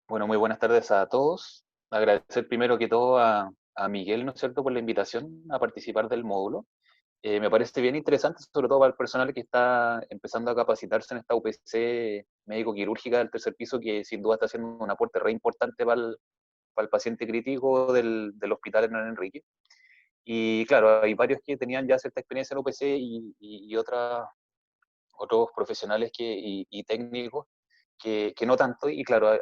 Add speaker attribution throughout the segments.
Speaker 1: Bueno, muy buenas tardes a todos. Agradecer primero que todo a Miguel, ¿no es cierto?, por la invitación a participar del módulo. Me parece bien interesante, sobre todo para el personal que está empezando a capacitarse en esta UPC médico-quirúrgica del tercer piso, que sin duda está haciendo un aporte re importante para el paciente crítico del Hospital Hernán Enrique. Y claro, hay varios que tenían ya cierta experiencia en UPC y otros profesionales y técnicos que no tanto. Y claro,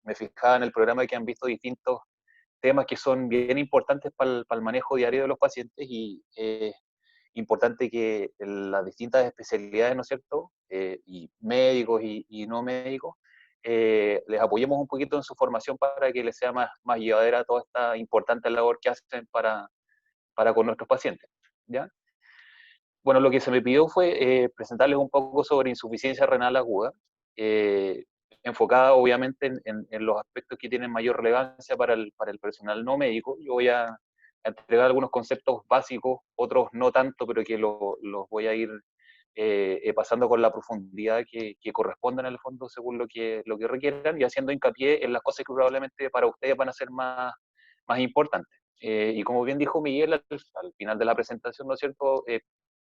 Speaker 1: me fijaba en el programa que han visto distintos temas que son bien importantes para el manejo diario de los pacientes y importante que las distintas especialidades, ¿no es cierto?, y médicos y no médicos, les apoyemos un poquito en su formación para que les sea más llevadera toda esta importante labor que hacen para con nuestros pacientes, ¿ya? Bueno, lo que se me pidió fue presentarles un poco sobre insuficiencia renal aguda, eh, enfocada obviamente en los aspectos que tienen mayor relevancia para el personal no médico. Yo voy a entregar algunos conceptos básicos, otros no tanto, pero que los voy a ir pasando con la profundidad que correspondan en el fondo según lo que requieran y haciendo hincapié en las cosas que probablemente para ustedes van a ser más importantes. Y como bien dijo Miguel al final de la presentación, ¿no es cierto?,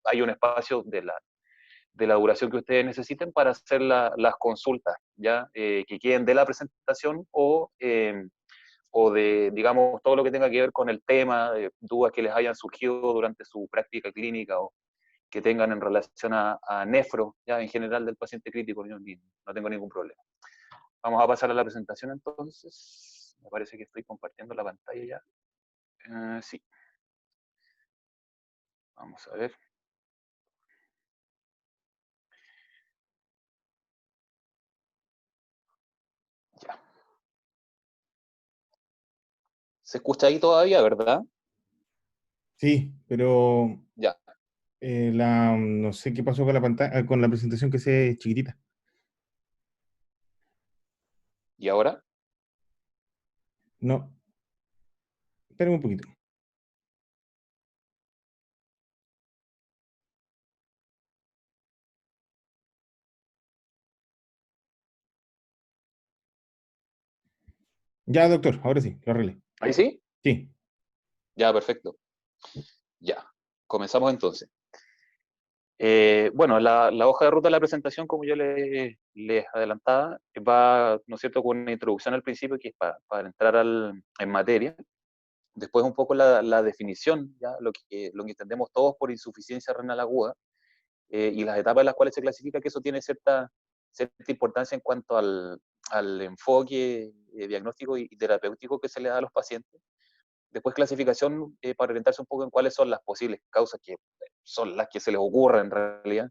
Speaker 1: hay un espacio de la duración que ustedes necesiten para hacer las consultas, ¿ya? Que queden de la presentación o de, digamos, todo lo que tenga que ver con el tema, dudas que les hayan surgido durante su práctica clínica o que tengan en relación a nefro, ya en general del paciente crítico, no tengo ningún problema. Vamos a pasar a la presentación entonces. Me parece que estoy compartiendo la pantalla ya. Sí, vamos a ver. Ya. ¿Se escucha ahí todavía, verdad?
Speaker 2: Sí, pero
Speaker 1: Ya.
Speaker 2: no sé qué pasó con la pantalla, con la presentación que se chiquitita.
Speaker 1: ¿Y ahora?
Speaker 2: No, espérame un poquito. Ya, doctor, ahora sí, lo arreglé.
Speaker 1: ¿Ahí sí?
Speaker 2: Sí,
Speaker 1: Ya, perfecto. Ya. Comenzamos entonces. Bueno, la hoja de ruta de la presentación, como yo les adelantaba, va, ¿no es cierto?, con una introducción al principio, que es para entrar en materia. Después un poco la definición, ¿ya? Lo que entendemos todos por insuficiencia renal aguda, y las etapas en las cuales se clasifica, que eso tiene cierta importancia en cuanto al enfoque diagnóstico y terapéutico que se le da a los pacientes. Después clasificación, para orientarse un poco en cuáles son las posibles causas, que son las que se les ocurren en realidad.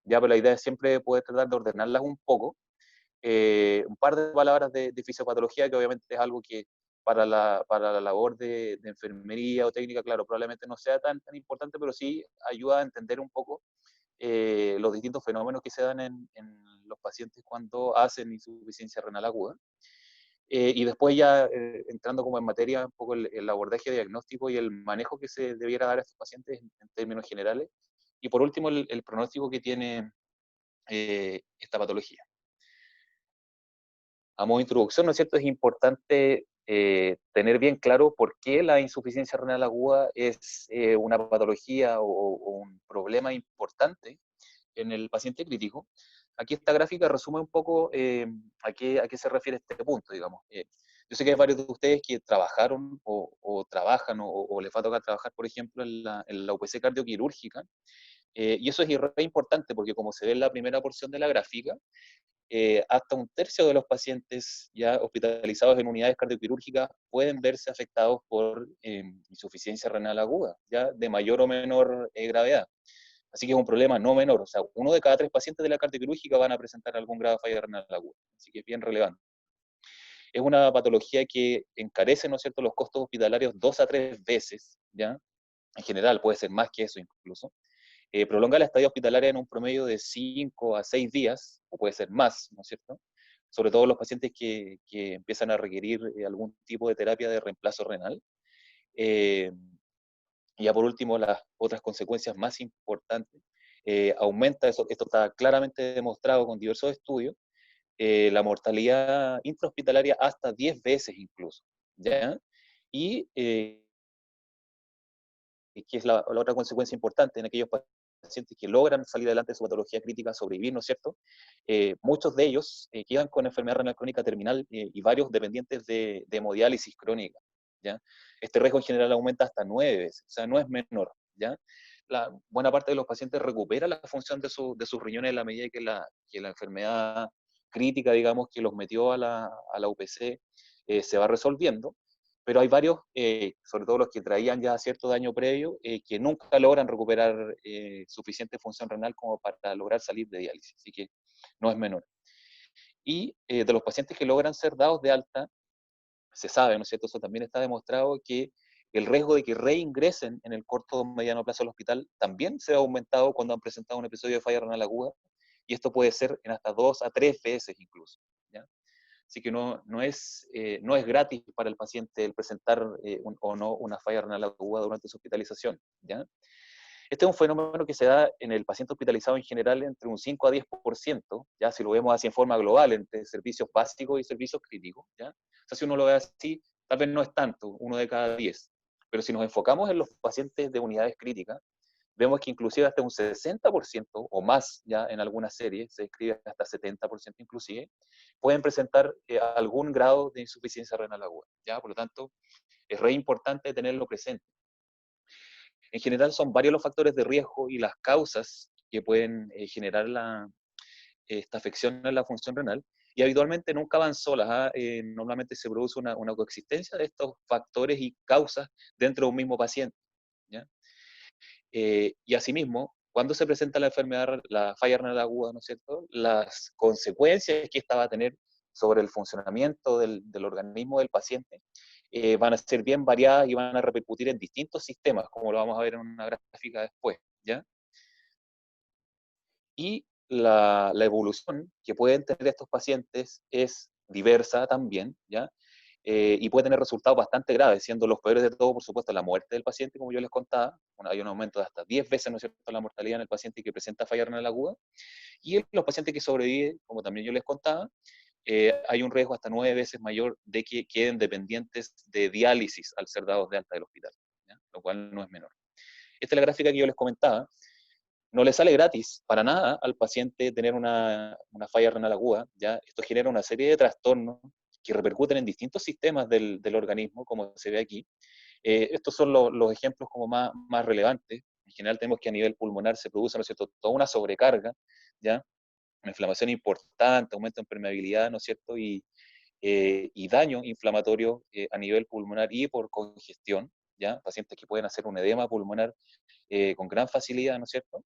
Speaker 1: Ya, pero la idea es siempre poder tratar de ordenarlas un poco. Un par de palabras de fisiopatología, que obviamente es algo que para la labor de enfermería o técnica, claro, probablemente no sea tan importante, pero sí ayuda a entender un poco los distintos fenómenos que se dan en los pacientes cuando hacen insuficiencia renal aguda. Y después ya entrando como en materia un poco el abordaje diagnóstico y el manejo que se debiera dar a estos pacientes en términos generales. Y por último, el pronóstico que tiene esta patología. A modo de introducción, ¿no es cierto?, es importante tener bien claro por qué la insuficiencia renal aguda es una patología o un problema importante en el paciente crítico. Aquí esta gráfica resume un poco a qué se refiere este punto, digamos. Yo sé que hay varios de ustedes que trabajaron o trabajan o les va a tocar trabajar, por ejemplo, en la UPC cardioquirúrgica, y eso es re importante porque, como se ve en la primera porción de la gráfica, hasta un tercio de los pacientes ya hospitalizados en unidades cardioquirúrgicas pueden verse afectados por insuficiencia renal aguda, ya de mayor o menor gravedad. Así que es un problema no menor. O sea, 1 de cada 3 pacientes de la cardioquirúrgica van a presentar algún grado de falla renal aguda. Así que es bien relevante. Es una patología que encarece, ¿no es cierto?, los costos hospitalarios 2 a 3 veces, ¿ya? En general, puede ser más que eso incluso. Prolonga la estadía hospitalaria en un promedio de 5 a 6 días, o puede ser más, ¿no es cierto? Sobre todo los pacientes que empiezan a requerir algún tipo de terapia de reemplazo renal. Eh, y ya por último, las otras consecuencias más importantes, aumenta, esto está claramente demostrado con diversos estudios, la mortalidad intrahospitalaria hasta 10 veces incluso, ¿ya? Y que es la otra consecuencia importante en aquellos pacientes que logran salir adelante de su patología crítica, sobrevivir, ¿no es cierto? Muchos de ellos quedan con enfermedad renal crónica terminal y varios dependientes de hemodiálisis crónica, ¿ya? Este riesgo en general aumenta hasta 9 veces, o sea, no es menor, ¿ya? La buena parte de los pacientes recupera la función de sus riñones en la medida que la enfermedad crítica, digamos, que los metió a la UPC se va resolviendo, pero hay varios, sobre todo los que traían ya cierto daño previo, que nunca logran recuperar suficiente función renal como para lograr salir de diálisis, así que no es menor. Y de los pacientes que logran ser dados de alta, se sabe, ¿no es cierto? Eso también está demostrado que el riesgo de que reingresen en el corto o mediano plazo al hospital también se ha aumentado cuando han presentado un episodio de falla renal aguda, y esto puede ser en hasta 2 a 3 veces incluso, ¿ya? Así que no es gratis para el paciente el presentar o no una falla renal aguda durante su hospitalización, ¿ya? Este es un fenómeno que se da en el paciente hospitalizado en general entre un 5 a 10%, ya si lo vemos así en forma global, entre servicios básicos y servicios críticos, ¿ya? O sea, si uno lo ve así, tal vez no es tanto, uno de cada 10. Pero si nos enfocamos en los pacientes de unidades críticas, vemos que inclusive hasta un 60% o más, ya en algunas series, se describe hasta 70% inclusive, pueden presentar algún grado de insuficiencia renal aguda, ¿ya? Por lo tanto, es re importante tenerlo presente. En general son varios los factores de riesgo y las causas que pueden generar esta afección en la función renal, y habitualmente nunca van solas, ¿ah? Normalmente se produce una coexistencia de estos factores y causas dentro de un mismo paciente, ¿ya? Y asimismo, cuando se presenta la enfermedad, la falla renal aguda, ¿no es cierto?, las consecuencias que esta va a tener sobre el funcionamiento del organismo del paciente van a ser bien variadas y van a repercutir en distintos sistemas, como lo vamos a ver en una gráfica después, ¿ya? Y la evolución que pueden tener estos pacientes es diversa también, ¿ya? Y puede tener resultados bastante graves, siendo los peores de todo, por supuesto, la muerte del paciente, como yo les contaba. Bueno, hay un aumento de hasta 10 veces, ¿no es cierto?, la mortalidad en el paciente que presenta falla renal aguda. Y en los pacientes que sobreviven, como también yo les contaba, hay un riesgo hasta 9 veces mayor de que queden dependientes de diálisis al ser dados de alta del hospital, ¿ya? Lo cual no es menor. Esta es la gráfica que yo les comentaba. No le sale gratis para nada al paciente tener una falla renal aguda, ¿ya? Esto genera una serie de trastornos que repercuten en distintos sistemas del organismo, como se ve aquí. Estos son los ejemplos como más relevantes. En general tenemos que a nivel pulmonar se produce, ¿no es cierto?, toda una sobrecarga, ¿ya? Una inflamación importante, aumento en permeabilidad, ¿no es cierto?, y daño inflamatorio a nivel pulmonar y por congestión, ¿ya? Pacientes que pueden hacer un edema pulmonar con gran facilidad, ¿no es cierto?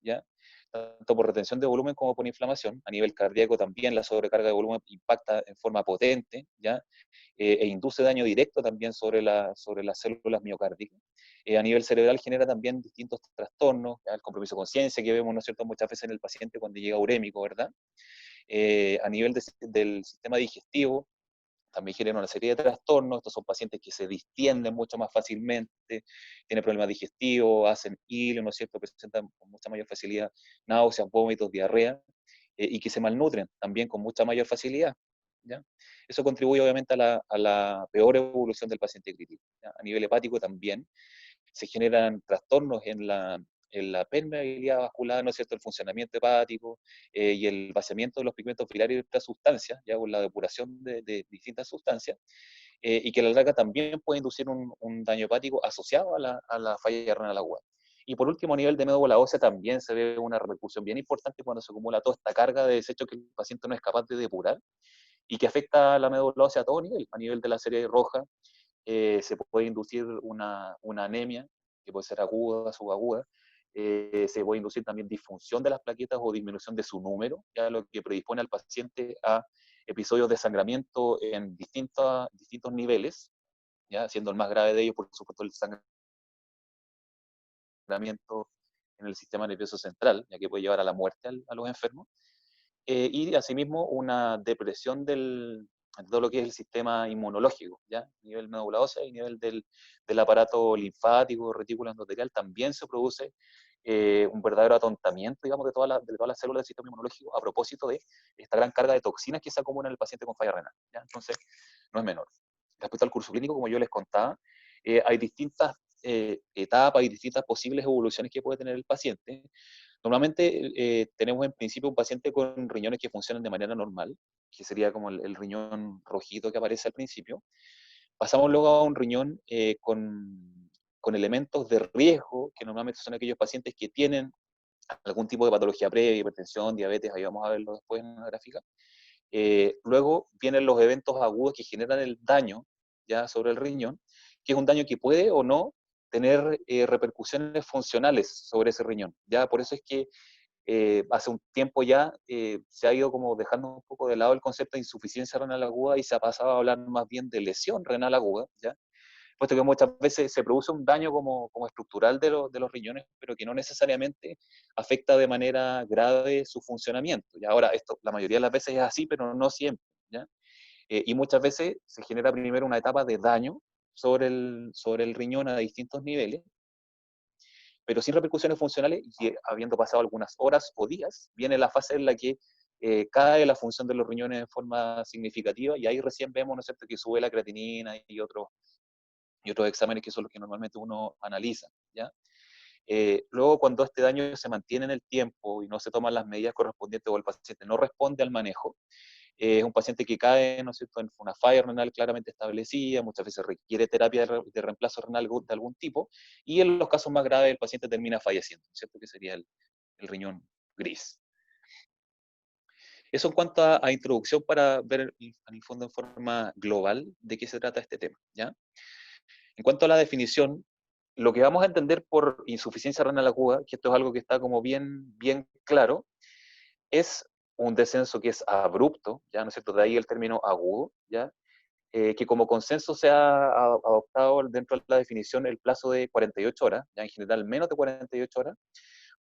Speaker 1: ¿Ya? Tanto por retención de volumen como por inflamación. A nivel cardíaco también la sobrecarga de volumen impacta en forma potente, ¿ya? E induce daño directo también sobre las células miocárdicas. A nivel cerebral genera también distintos trastornos, ¿ya? El compromiso de conciencia que vemos, ¿no es cierto?, muchas veces en el paciente cuando llega urémico, ¿verdad? A nivel del sistema digestivo, también genera una serie de trastornos. Estos son pacientes que se distienden mucho más fácilmente, tienen problemas digestivos, hacen hilo, ¿no es cierto?, presentan con mucha mayor facilidad náuseas, vómitos, diarrea, y que se malnutren también con mucha mayor facilidad, ¿ya? Eso contribuye obviamente a la peor evolución del paciente crítico, ¿ya? A nivel hepático también se generan trastornos en la permeabilidad vascular, ¿no es cierto?, el funcionamiento hepático y el vaciamiento de los pigmentos biliares de estas sustancias, ya con la depuración de distintas sustancias, y que a la larga también puede inducir un daño hepático asociado a la falla renal aguda. Y por último, a nivel de médula ósea también se ve una repercusión bien importante cuando se acumula toda esta carga de desechos que el paciente no es capaz de depurar y que afecta a la médula ósea a nivel de la serie roja. Se puede inducir una anemia, que puede ser aguda, subaguda. Se puede inducir también disfunción de las plaquetas o disminución de su número, ya lo que predispone al paciente a episodios de sangramiento en distintos niveles, ya siendo el más grave de ellos, por supuesto, el sangramiento en el sistema nervioso central, ya que puede llevar a la muerte a los enfermos. Y asimismo una depresión de todo lo que es el sistema inmunológico, ¿ya? A nivel médula ósea y a nivel del aparato linfático, retículo endotelial, también se produce un verdadero atontamiento, digamos, de todas las células del sistema inmunológico a propósito de esta gran carga de toxinas que se acumula en el paciente con falla renal, ¿ya? Entonces, no es menor. Respecto al curso clínico, como yo les contaba, hay distintas etapas y distintas posibles evoluciones que puede tener el paciente. Normalmente tenemos en principio un paciente con riñones que funcionan de manera normal, que sería como el riñón rojito que aparece al principio. Pasamos luego a un riñón con elementos de riesgo, que normalmente son aquellos pacientes que tienen algún tipo de patología previa, hipertensión, diabetes, ahí vamos a verlo después en una gráfica. Luego vienen los eventos agudos que generan el daño ya sobre el riñón, que es un daño que puede o no tener repercusiones funcionales sobre ese riñón. Ya por eso es que hace un tiempo ya se ha ido como dejando un poco de lado el concepto de insuficiencia renal aguda y se ha pasado a hablar más bien de lesión renal aguda, ¿ya? Puesto que muchas veces se produce un daño como estructural de los riñones, pero que no necesariamente afecta de manera grave su funcionamiento. Y ahora, esto la mayoría de las veces es así, pero no siempre, ¿ya? Y muchas veces se genera primero una etapa de daño sobre el riñón a distintos niveles, pero sin repercusiones funcionales y habiendo pasado algunas horas o días, viene la fase en la que cae la función de los riñones de forma significativa y ahí recién vemos, ¿no es cierto?, que sube la creatinina y otros exámenes que son los que normalmente uno analiza, ¿ya? Luego, cuando este daño se mantiene en el tiempo y no se toman las medidas correspondientes o el paciente no responde al manejo, es un paciente que cae, ¿no es cierto?, en una falla renal claramente establecida, muchas veces requiere terapia de reemplazo renal de algún tipo, y en los casos más graves el paciente termina falleciendo, ¿no es cierto?, que sería el riñón gris. Eso en cuanto a introducción para ver en el fondo en forma global de qué se trata este tema, ¿ya? En cuanto a la definición, lo que vamos a entender por insuficiencia renal aguda, que esto es algo que está como bien claro, es un descenso que es abrupto, ¿ya? ¿No es cierto? De ahí el término agudo, ¿ya? Que como consenso se ha adoptado dentro de la definición el plazo de 48 horas, ya en general menos de 48 horas,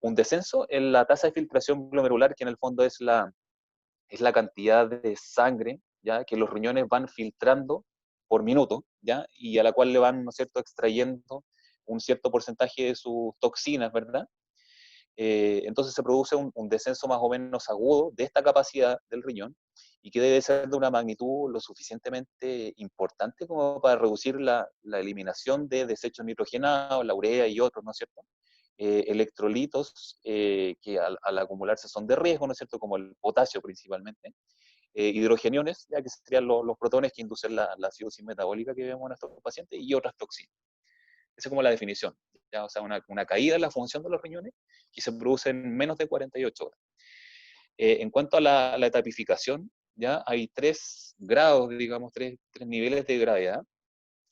Speaker 1: un descenso en la tasa de filtración glomerular, que en el fondo es la cantidad de sangre, ¿ya?, que los riñones van filtrando por minuto, ¿ya?, y a la cual le van, ¿no es cierto?, extrayendo un cierto porcentaje de sus toxinas, ¿verdad? Entonces se produce un descenso más o menos agudo de esta capacidad del riñón y que debe ser de una magnitud lo suficientemente importante como para reducir la eliminación de desechos nitrogenados, la urea y otros, ¿no es cierto? Electrolitos que al acumularse son de riesgo, ¿no es cierto?, como el potasio principalmente, hidrogeniones, ya que serían los protones que inducen la acidosis metabólica que vemos en estos pacientes, y otras toxinas. Esa es como la definición, ¿ya? O sea, una caída en la función de los riñones que se produce en menos de 48 horas. En cuanto a la etapificación, ya hay tres grados, digamos, tres niveles de gravedad,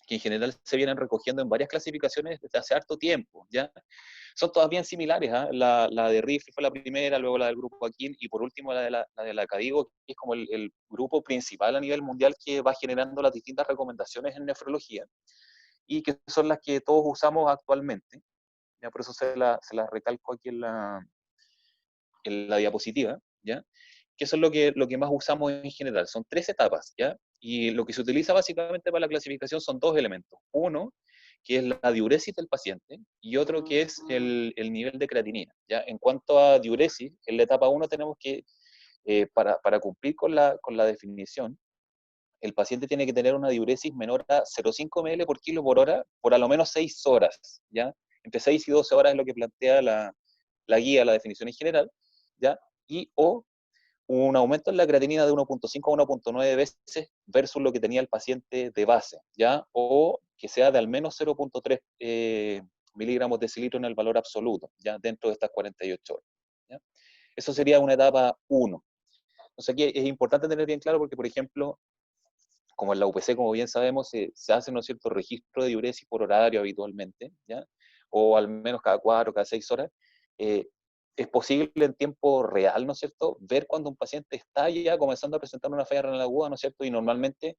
Speaker 1: que en general se vienen recogiendo en varias clasificaciones desde hace harto tiempo, ¿ya? Son todas bien similares, ¿eh? La de Riff fue la primera, luego la del grupo Akin, y por último la de la Cadigo, que es como el grupo principal a nivel mundial que va generando las distintas recomendaciones en nefrología, y que son las que todos usamos actualmente. ¿Ya? Por eso se la recalco aquí en la diapositiva, ¿ya? Que eso es lo que más usamos en general. Son tres etapas, ¿ya? Y lo que se utiliza básicamente para la clasificación son dos elementos. Uno, que es la diuresis del paciente, y otro que es el nivel de creatinina, ¿ya? En cuanto a diuresis, en la etapa 1 tenemos que, para cumplir con la definición, el paciente tiene que tener una diuresis menor a 0,5 ml por kilo por hora por a lo menos 6 horas, ¿ya? Entre 6 y 12 horas es lo que plantea la guía, la definición en general, ¿ya? Y o un aumento en la creatinina de 1,5 a 1,9 veces versus lo que tenía el paciente de base, ¿ya? O que sea de al menos 0,3 miligramos de cilitro en el valor absoluto, ¿ya? Dentro de estas 48 horas, ¿ya? Eso sería una etapa 1. Entonces aquí es importante tener bien claro porque, por ejemplo, como en la UPC, como bien sabemos, se hace, ¿no es cierto?, registro de diuresis por horario habitualmente, ¿ya? O al menos cada 4, cada 6 horas. Eh, es posible en tiempo real, ¿no es cierto?, ver cuando un paciente está ya comenzando a presentar una falla renal aguda, ¿no es cierto?, y normalmente,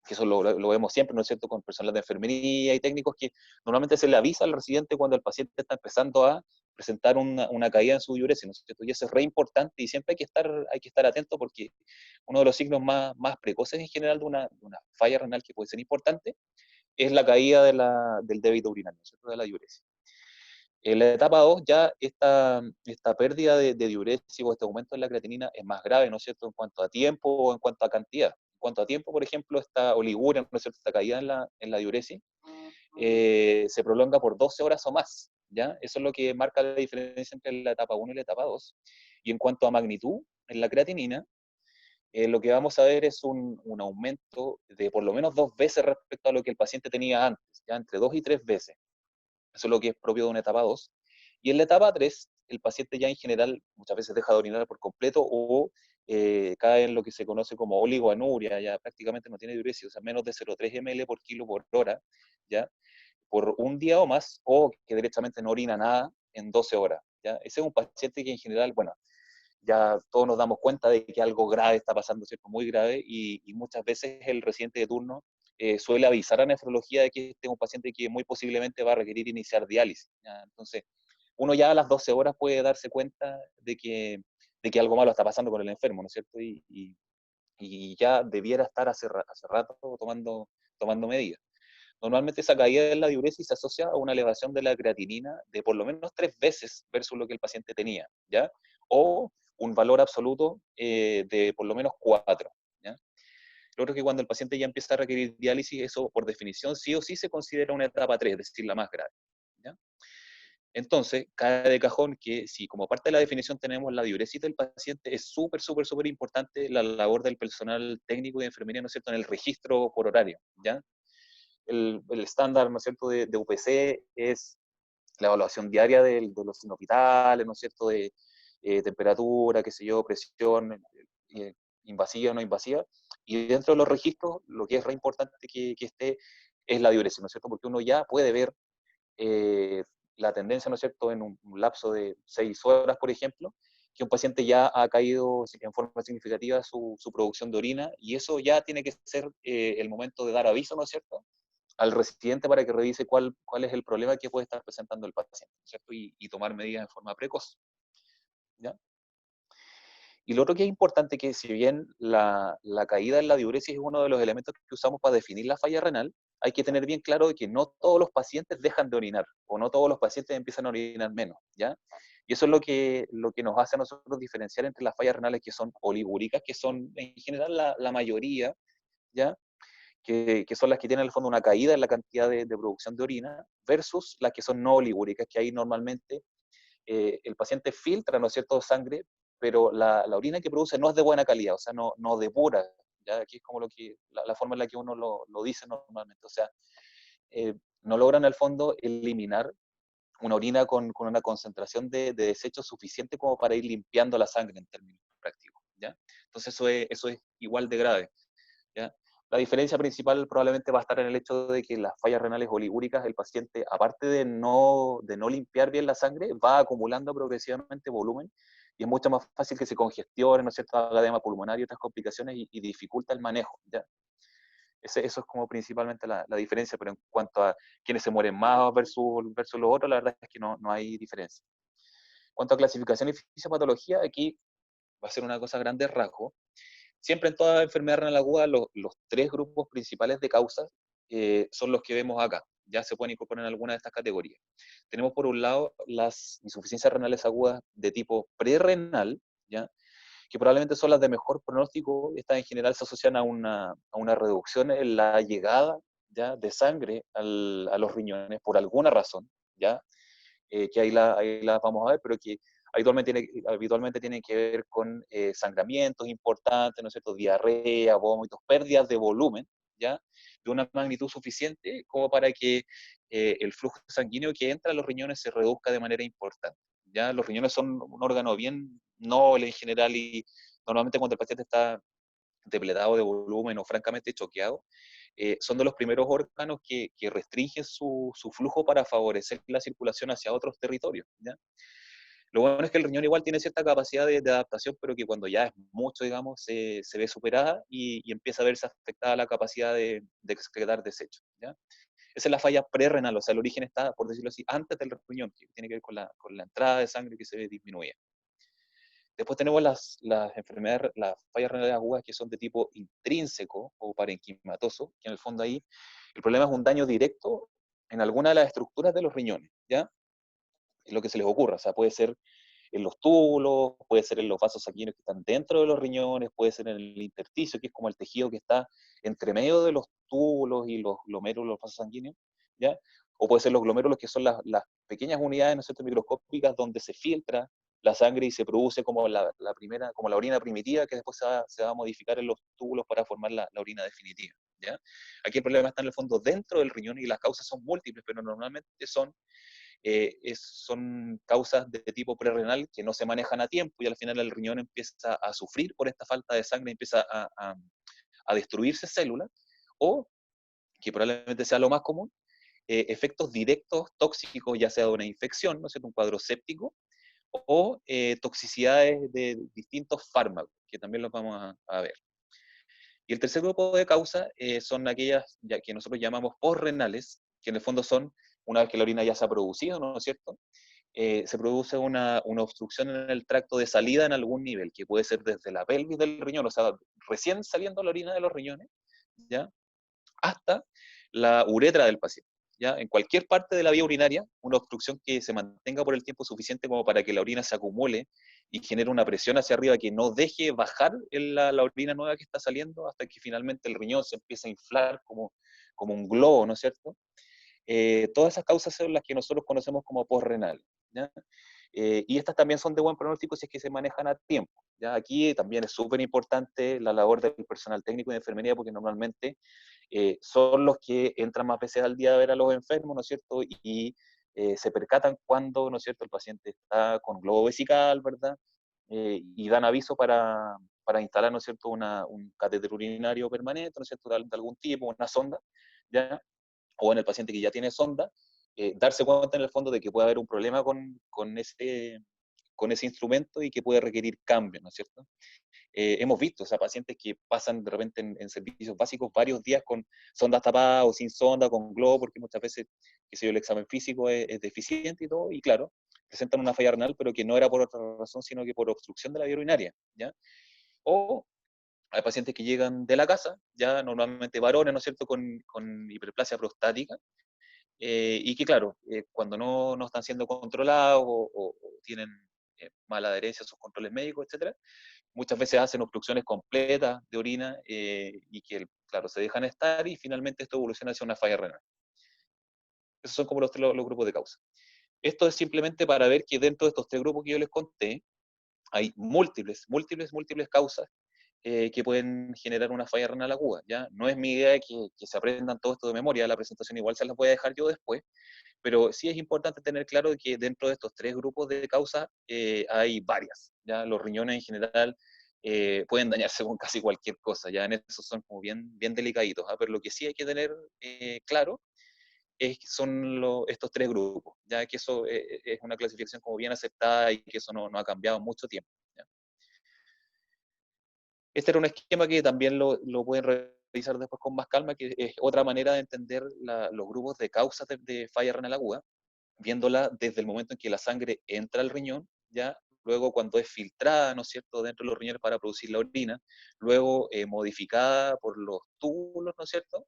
Speaker 1: que eso lo vemos siempre, ¿no es cierto?, con personal de enfermería y técnicos que normalmente se le avisa al residente cuando el paciente está empezando a presentar una caída en su diuresis, ¿no es cierto? Y eso es re importante y siempre hay que estar atento porque uno de los signos más precoces en general de una falla renal que puede ser importante es la caída del débito urinario, ¿no es cierto?, de la diuresis. En la etapa 2 ya esta pérdida de diuresis o este aumento en la creatinina es más grave, ¿no es cierto?, en cuanto a tiempo o en cuanto a cantidad. En cuanto a tiempo, por ejemplo, esta oliguria, ¿no es cierto?, esta caída en la diuresis, se prolonga por 12 horas o más, ¿ya? Eso es lo que marca la diferencia entre la etapa 1 y la etapa 2. Y en cuanto a magnitud, en la creatinina, lo que vamos a ver es un aumento de por lo menos 2 veces respecto a lo que el paciente tenía antes, ya entre 2 y 3 veces. Eso es lo que es propio de una etapa 2. Y en la etapa 3, el paciente ya en general muchas veces deja de orinar por completo o cae en lo que se conoce como oligoanuria, ya prácticamente no tiene diuresis, o sea, menos de 0,3 ml por kilo por hora, ¿ya? Por un día o más, o que derechamente no orina nada en 12 horas, ¿ya? Ese es un paciente que en general, bueno, ya todos nos damos cuenta de que algo grave está pasando, ¿cierto? Muy grave, y muchas veces el residente de turno suele avisar a nefrología de que este es un paciente que muy posiblemente va a requerir iniciar diálisis, ¿ya? Entonces, uno ya a las 12 horas puede darse cuenta de que algo malo está pasando con el enfermo, ¿no es cierto? Y ya debiera estar hace rato tomando medidas. Normalmente esa caída en la diuresis se asocia a una elevación de la creatinina de por lo menos 3 veces versus lo que el paciente tenía, ¿ya? O un valor absoluto de por lo menos 4, ¿ya? Lo otro es que cuando el paciente ya empieza a requerir diálisis, eso por definición sí o sí se considera una etapa 3, es decir, la más grave, ¿ya? Entonces, cae de cajón que si como parte de la definición tenemos la diuresis del paciente, es súper, súper, súper importante la labor del personal técnico y de enfermería, ¿no es cierto?, en el registro por horario, ¿ya? El estándar, ¿no es cierto?, de UPC es la evaluación diaria de los signos vitales, ¿no es cierto?, de temperatura, qué sé yo, presión, eh, invasiva o no invasiva. Y dentro de los registros, lo que es re importante que esté es la diuresis, ¿no es cierto?, porque uno ya puede ver eh, la tendencia, ¿no es cierto?, en un lapso de 6 horas, por ejemplo, que un paciente ya ha caído en forma significativa su producción de orina, y eso ya tiene que ser el momento de dar aviso, ¿no es cierto?, al residente para que revise cuál es el problema que puede estar presentando el paciente, ¿cierto? Y tomar medidas en forma precoz, ¿ya? Y lo otro que es importante, que si bien la caída en la diuresis es uno de los elementos que usamos para definir la falla renal, hay que tener bien claro de que no todos los pacientes dejan de orinar, o no todos los pacientes empiezan a orinar menos, ¿ya? Y eso es lo que nos hace a nosotros diferenciar entre las fallas renales que son oligúricas, que son en general la mayoría, ¿ya? Que son las que tienen en el fondo una caída en la cantidad de producción de orina, versus las que son no oligúricas, que ahí normalmente el paciente filtra, ¿no es cierto?, sangre, pero la orina que produce no es de buena calidad, o sea, no depura, ¿ya? Aquí es como la forma en la que uno lo dice normalmente, o sea, no logran al fondo eliminar una orina con una concentración de desechos suficiente como para ir limpiando la sangre en términos prácticos, ¿ya? Entonces eso es igual de grave, ¿ya? La diferencia principal probablemente va a estar en el hecho de que las fallas renales oligúricas, el paciente, aparte de no limpiar bien la sangre, va acumulando progresivamente volumen, y es mucho más fácil que se congestione, ¿no es cierto?, haga edema pulmonar y otras complicaciones, y dificulta el manejo, ¿ya? Eso es como principalmente la diferencia, pero en cuanto a quienes se mueren más versus los otros, la verdad es que no hay diferencia. En cuanto a clasificación y fisiopatología, aquí va a ser una cosa grande rasgo. Siempre en toda enfermedad renal aguda, los 3 grupos principales de causas son los que vemos acá. Ya se pueden incorporar en alguna de estas categorías. Tenemos por un lado las insuficiencias renales agudas de tipo prerrenal, ¿ya?, que probablemente son las de mejor pronóstico. Estas en general se asocian a una reducción en la llegada, ¿ya?, de sangre a los riñones por alguna razón, ¿ya? Que ahí la vamos a ver, pero que habitualmente tienen que ver con sangramientos importantes, ¿no es cierto?, diarrea, vómitos, pérdidas de volumen, ¿ya?, de una magnitud suficiente como para que el flujo sanguíneo que entra a los riñones se reduzca de manera importante, ¿ya? Los riñones son un órgano bien noble en general, y normalmente cuando el paciente está depletado de volumen o francamente choqueado, son de los primeros órganos que restringen su flujo para favorecer la circulación hacia otros territorios, ¿ya? Lo bueno es que el riñón igual tiene cierta capacidad de adaptación, pero que cuando ya es mucho, digamos, se ve superada, y empieza a verse afectada la capacidad de excretar desechos, ¿ya? Esa es la falla prerrenal, o sea, el origen está, por decirlo así, antes del riñón, que tiene que ver con la entrada de sangre que se ve disminuida. Después tenemos las enfermedades, las fallas renales agudas, que son de tipo intrínseco o parenquimatoso, que en el fondo ahí el problema es un daño directo en alguna de las estructuras de los riñones, ¿ya? es lo que se les ocurra. O sea, puede ser en los túbulos, puede ser en los vasos sanguíneos que están dentro de los riñones, puede ser en el intersticio, que es como el tejido que está entre medio de los túbulos y los glomérulos, los vasos sanguíneos, ¿ya? O puede ser los glomérulos, que son las pequeñas unidades, ¿no es cierto?, microscópicas, donde se filtra la sangre y se produce como la primera, como la orina primitiva, que después se va a modificar en los túbulos para formar la orina definitiva, ¿ya? Aquí el problema está en el fondo dentro del riñón y las causas son múltiples, pero normalmente son causas de tipo prerrenal que no se manejan a tiempo y al final el riñón empieza a sufrir por esta falta de sangre, empieza a destruirse células, o, que probablemente sea lo más común, efectos directos tóxicos, ya sea de una infección, ¿no es cierto?, un cuadro séptico, o toxicidades de distintos fármacos, que también los vamos a ver. Y el tercer grupo de causas son aquellas ya que nosotros llamamos posrenales, que en el fondo son, una vez que la orina ya se ha producido, ¿no es cierto?, se produce una obstrucción en el tracto de salida en algún nivel, que puede ser desde la pelvis del riñón, o sea, recién saliendo la orina de los riñones, ¿ya?, hasta la uretra del paciente. ¿Ya? En cualquier parte de la vía urinaria, una obstrucción que se mantenga por el tiempo suficiente como para que la orina se acumule y genere una presión hacia arriba que no deje bajar la orina nueva que está saliendo hasta que finalmente el riñón se empiece a inflar como un globo, ¿no es cierto? Todas esas causas son las que nosotros conocemos como posrenales. ¿Ya? Y estas también son de buen pronóstico si es que se manejan a tiempo. ¿Ya? Aquí también es súper importante la labor del personal técnico de enfermería, porque normalmente son los que entran más veces al día a ver a los enfermos, ¿no es cierto? Y se percatan cuando, ¿no es cierto?, el paciente está con globo vesical, ¿verdad? Y dan aviso para instalar, ¿no es cierto?, un catéter urinario permanente, ¿no es cierto?, de algún tipo, una sonda, ¿ya? O en el paciente que ya tiene sonda, darse cuenta en el fondo de que puede haber un problema con ese instrumento y que puede requerir cambio, ¿no es cierto? Hemos visto, o sea, pacientes que pasan de repente en servicios básicos varios días con sondas tapadas o sin sonda, con globo, porque muchas veces, qué sé yo, el examen físico es deficiente y todo, y claro, presentan una falla renal, pero que no era por otra razón, sino que por obstrucción de la vía urinaria, ¿ya? O hay pacientes que llegan de la casa, ya normalmente varones, ¿no es cierto?, con hiperplasia prostática, y que claro, cuando no están siendo controlados o tienen mala adherencia a sus controles médicos, etcétera, muchas veces hacen obstrucciones completas de orina y que, claro, se dejan estar y finalmente esto evoluciona hacia una falla renal. Esos son como los grupos de causa. Esto es simplemente para ver que dentro de estos tres grupos que yo les conté, hay múltiples causas que pueden generar una falla renal aguda. ¿Ya? No es mi idea que se aprendan todo esto de memoria, la presentación igual se las voy a dejar yo después, pero sí es importante tener claro que dentro de estos tres grupos de causas hay varias. ¿Ya? Los riñones en general pueden dañarse con casi cualquier cosa, ya en eso son como bien delicaditos, ¿ah? Pero lo que sí hay que tener claro es que son estos tres grupos, ya que eso es una clasificación como bien aceptada y que eso no ha cambiado en mucho tiempo. ¿Ya? Este era un esquema que también lo pueden revisar después con más calma, que es otra manera de entender los grupos de causas de falla renal aguda, viéndola desde el momento en que la sangre entra al riñón, ya luego cuando es filtrada, ¿no es cierto?, dentro de los riñones para producir la orina, luego modificada por los túbulos, ¿no es cierto?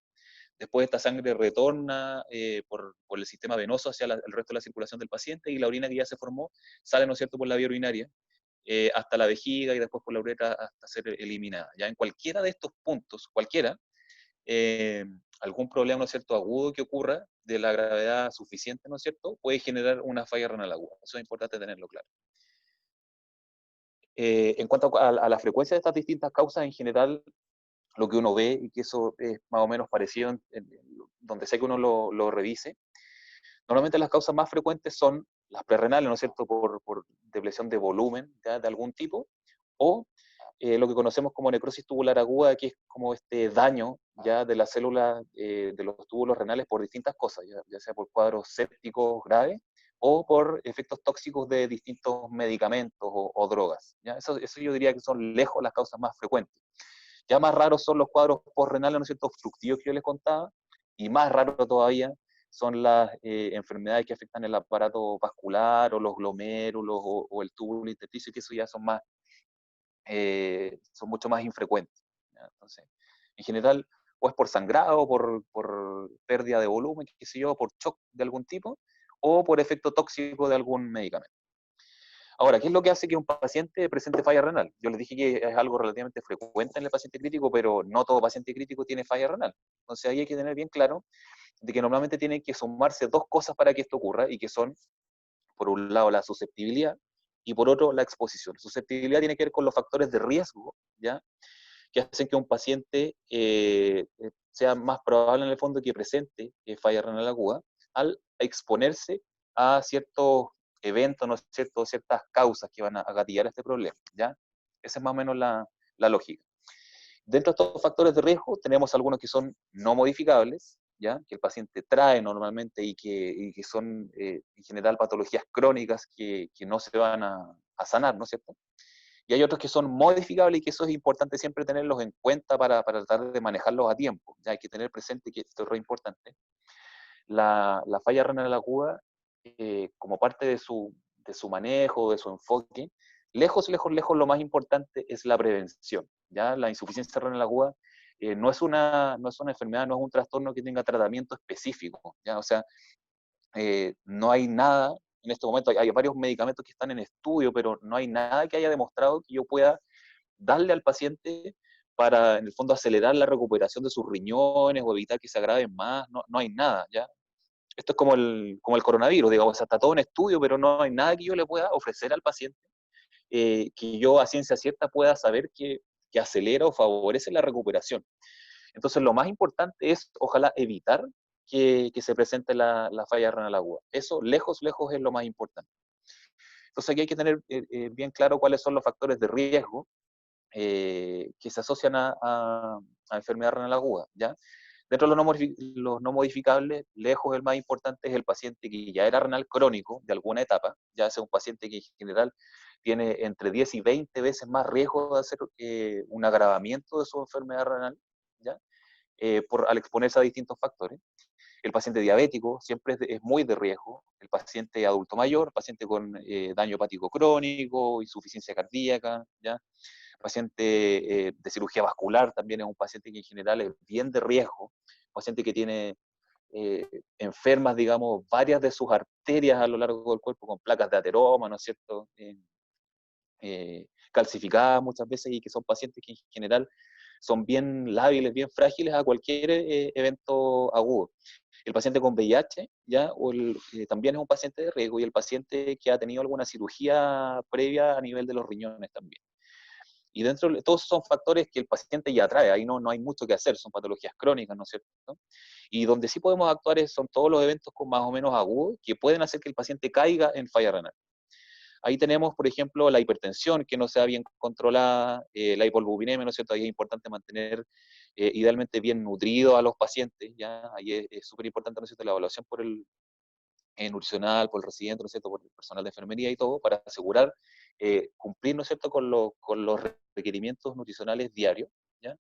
Speaker 1: Después esta sangre retorna por el sistema venoso hacia el resto de la circulación del paciente y la orina que ya se formó sale, ¿no es cierto?, por la vía urinaria hasta la vejiga y después por la uretra hasta ser eliminada. Ya en cualquiera de estos puntos, cualquiera, eh, algún problema, ¿no es cierto?, agudo que ocurra de la gravedad suficiente, ¿no es cierto?, puede generar una falla renal aguda. Eso es importante tenerlo claro. En cuanto a la frecuencia de estas distintas causas, en general, lo que uno ve, y que eso es más o menos parecido donde sé que uno lo revise, normalmente las causas más frecuentes son las prerrenales, ¿no es cierto?, por depresión de volumen, ¿ya?, de algún tipo, o lo que conocemos como necrosis tubular aguda, que es como este daño ya de las células de los túbulos renales por distintas cosas, ya sea por cuadros sépticos graves o por efectos tóxicos de distintos medicamentos o drogas. ¿Ya? Eso yo diría que son lejos las causas más frecuentes. Ya más raros son los cuadros postrenales, ¿no es cierto?, obstructivos que yo les contaba, y más raro todavía son las enfermedades que afectan el aparato vascular o los glomérulos o el túbulo intersticio, que eso ya son mucho más infrecuentes. ¿Ya? Entonces, en general, o es por sangrado, por pérdida de volumen, qué sé yo, por shock de algún tipo, o por efecto tóxico de algún medicamento. Ahora, ¿qué es lo que hace que un paciente presente falla renal? Yo les dije que es algo relativamente frecuente en el paciente crítico, pero no todo paciente crítico tiene falla renal. Entonces ahí hay que tener bien claro de que normalmente tienen que sumarse dos cosas para que esto ocurra, y que son, por un lado, la susceptibilidad, y por otro, la exposición. Susceptibilidad tiene que ver con los factores de riesgo, ¿ya?, que hacen que un paciente sea más probable en el fondo que presente falla renal aguda al exponerse a ciertos eventos, ¿no es cierto?, ciertas causas que van a gatillar este problema, ¿ya? Esa es más o menos la lógica. Dentro de estos factores de riesgo tenemos algunos que son no modificables, ¿ya?, que el paciente trae normalmente y que son en general patologías crónicas que no se van a sanar, ¿no es cierto? Y hay otros que son modificables, y que eso es importante siempre tenerlos en cuenta para tratar de manejarlos a tiempo. Ya hay que tener presente que esto es re importante. La falla renal aguda, como parte de su manejo, de su enfoque, lejos, lejos, lejos, lo más importante es la prevención. ¿Ya? La insuficiencia renal aguda no es una enfermedad, no es un trastorno que tenga tratamiento específico. ¿Ya? O sea, no hay nada en este momento, hay varios medicamentos que están en estudio, pero no hay nada que haya demostrado que yo pueda darle al paciente para, en el fondo, acelerar la recuperación de sus riñones o evitar que se agraven más. No, no hay nada, ¿ya? Esto es como el coronavirus, digamos, o sea, está todo en estudio, pero no hay nada que yo le pueda ofrecer al paciente que yo a ciencia cierta pueda saber que acelera o favorece la recuperación. Entonces, lo más importante es, ojalá, evitar que se presente la falla renal aguda. Eso, lejos, lejos, es lo más importante. Entonces, aquí hay que tener bien claro cuáles son los factores de riesgo que se asocian a enfermedad renal aguda, ¿ya? Dentro de los no modificables, lejos el más importante es el paciente que ya era renal crónico de alguna etapa, ya sea un paciente que en general tiene entre 10 y 20 veces más riesgo de hacer un agravamiento de su enfermedad renal, ¿ya? Al exponerse a distintos factores. El paciente diabético siempre es muy de riesgo. El paciente adulto mayor, paciente con daño hepático crónico, insuficiencia cardíaca, ¿ya? Paciente de cirugía vascular también es un paciente que en general es bien de riesgo, paciente que tiene enfermas, digamos, varias de sus arterias a lo largo del cuerpo con placas de ateroma, ¿no es cierto?, calcificadas muchas veces, y que son pacientes que en general son bien lábiles, bien frágiles a cualquier evento agudo. El paciente con VIH, ¿ya? También es un paciente de riesgo, y el paciente que ha tenido alguna cirugía previa a nivel de los riñones también. Y dentro de todos son factores que el paciente ya trae, ahí no hay mucho que hacer, son patologías crónicas, ¿no es cierto? Y donde sí podemos actuar son todos los eventos con más o menos agudos que pueden hacer que el paciente caiga en falla renal. Ahí tenemos, por ejemplo, la hipertensión que no sea bien controlada, la hipolipidemia, ¿no es cierto? Ahí es importante mantener idealmente bien nutrido a los pacientes, ¿ya? Ahí es súper importante, ¿no es cierto?, la evaluación por el nutricional, por el residente, ¿no es cierto?, por el personal de enfermería y todo, para asegurar cumplir, ¿no es cierto?, con los requerimientos nutricionales diarios, ¿ya?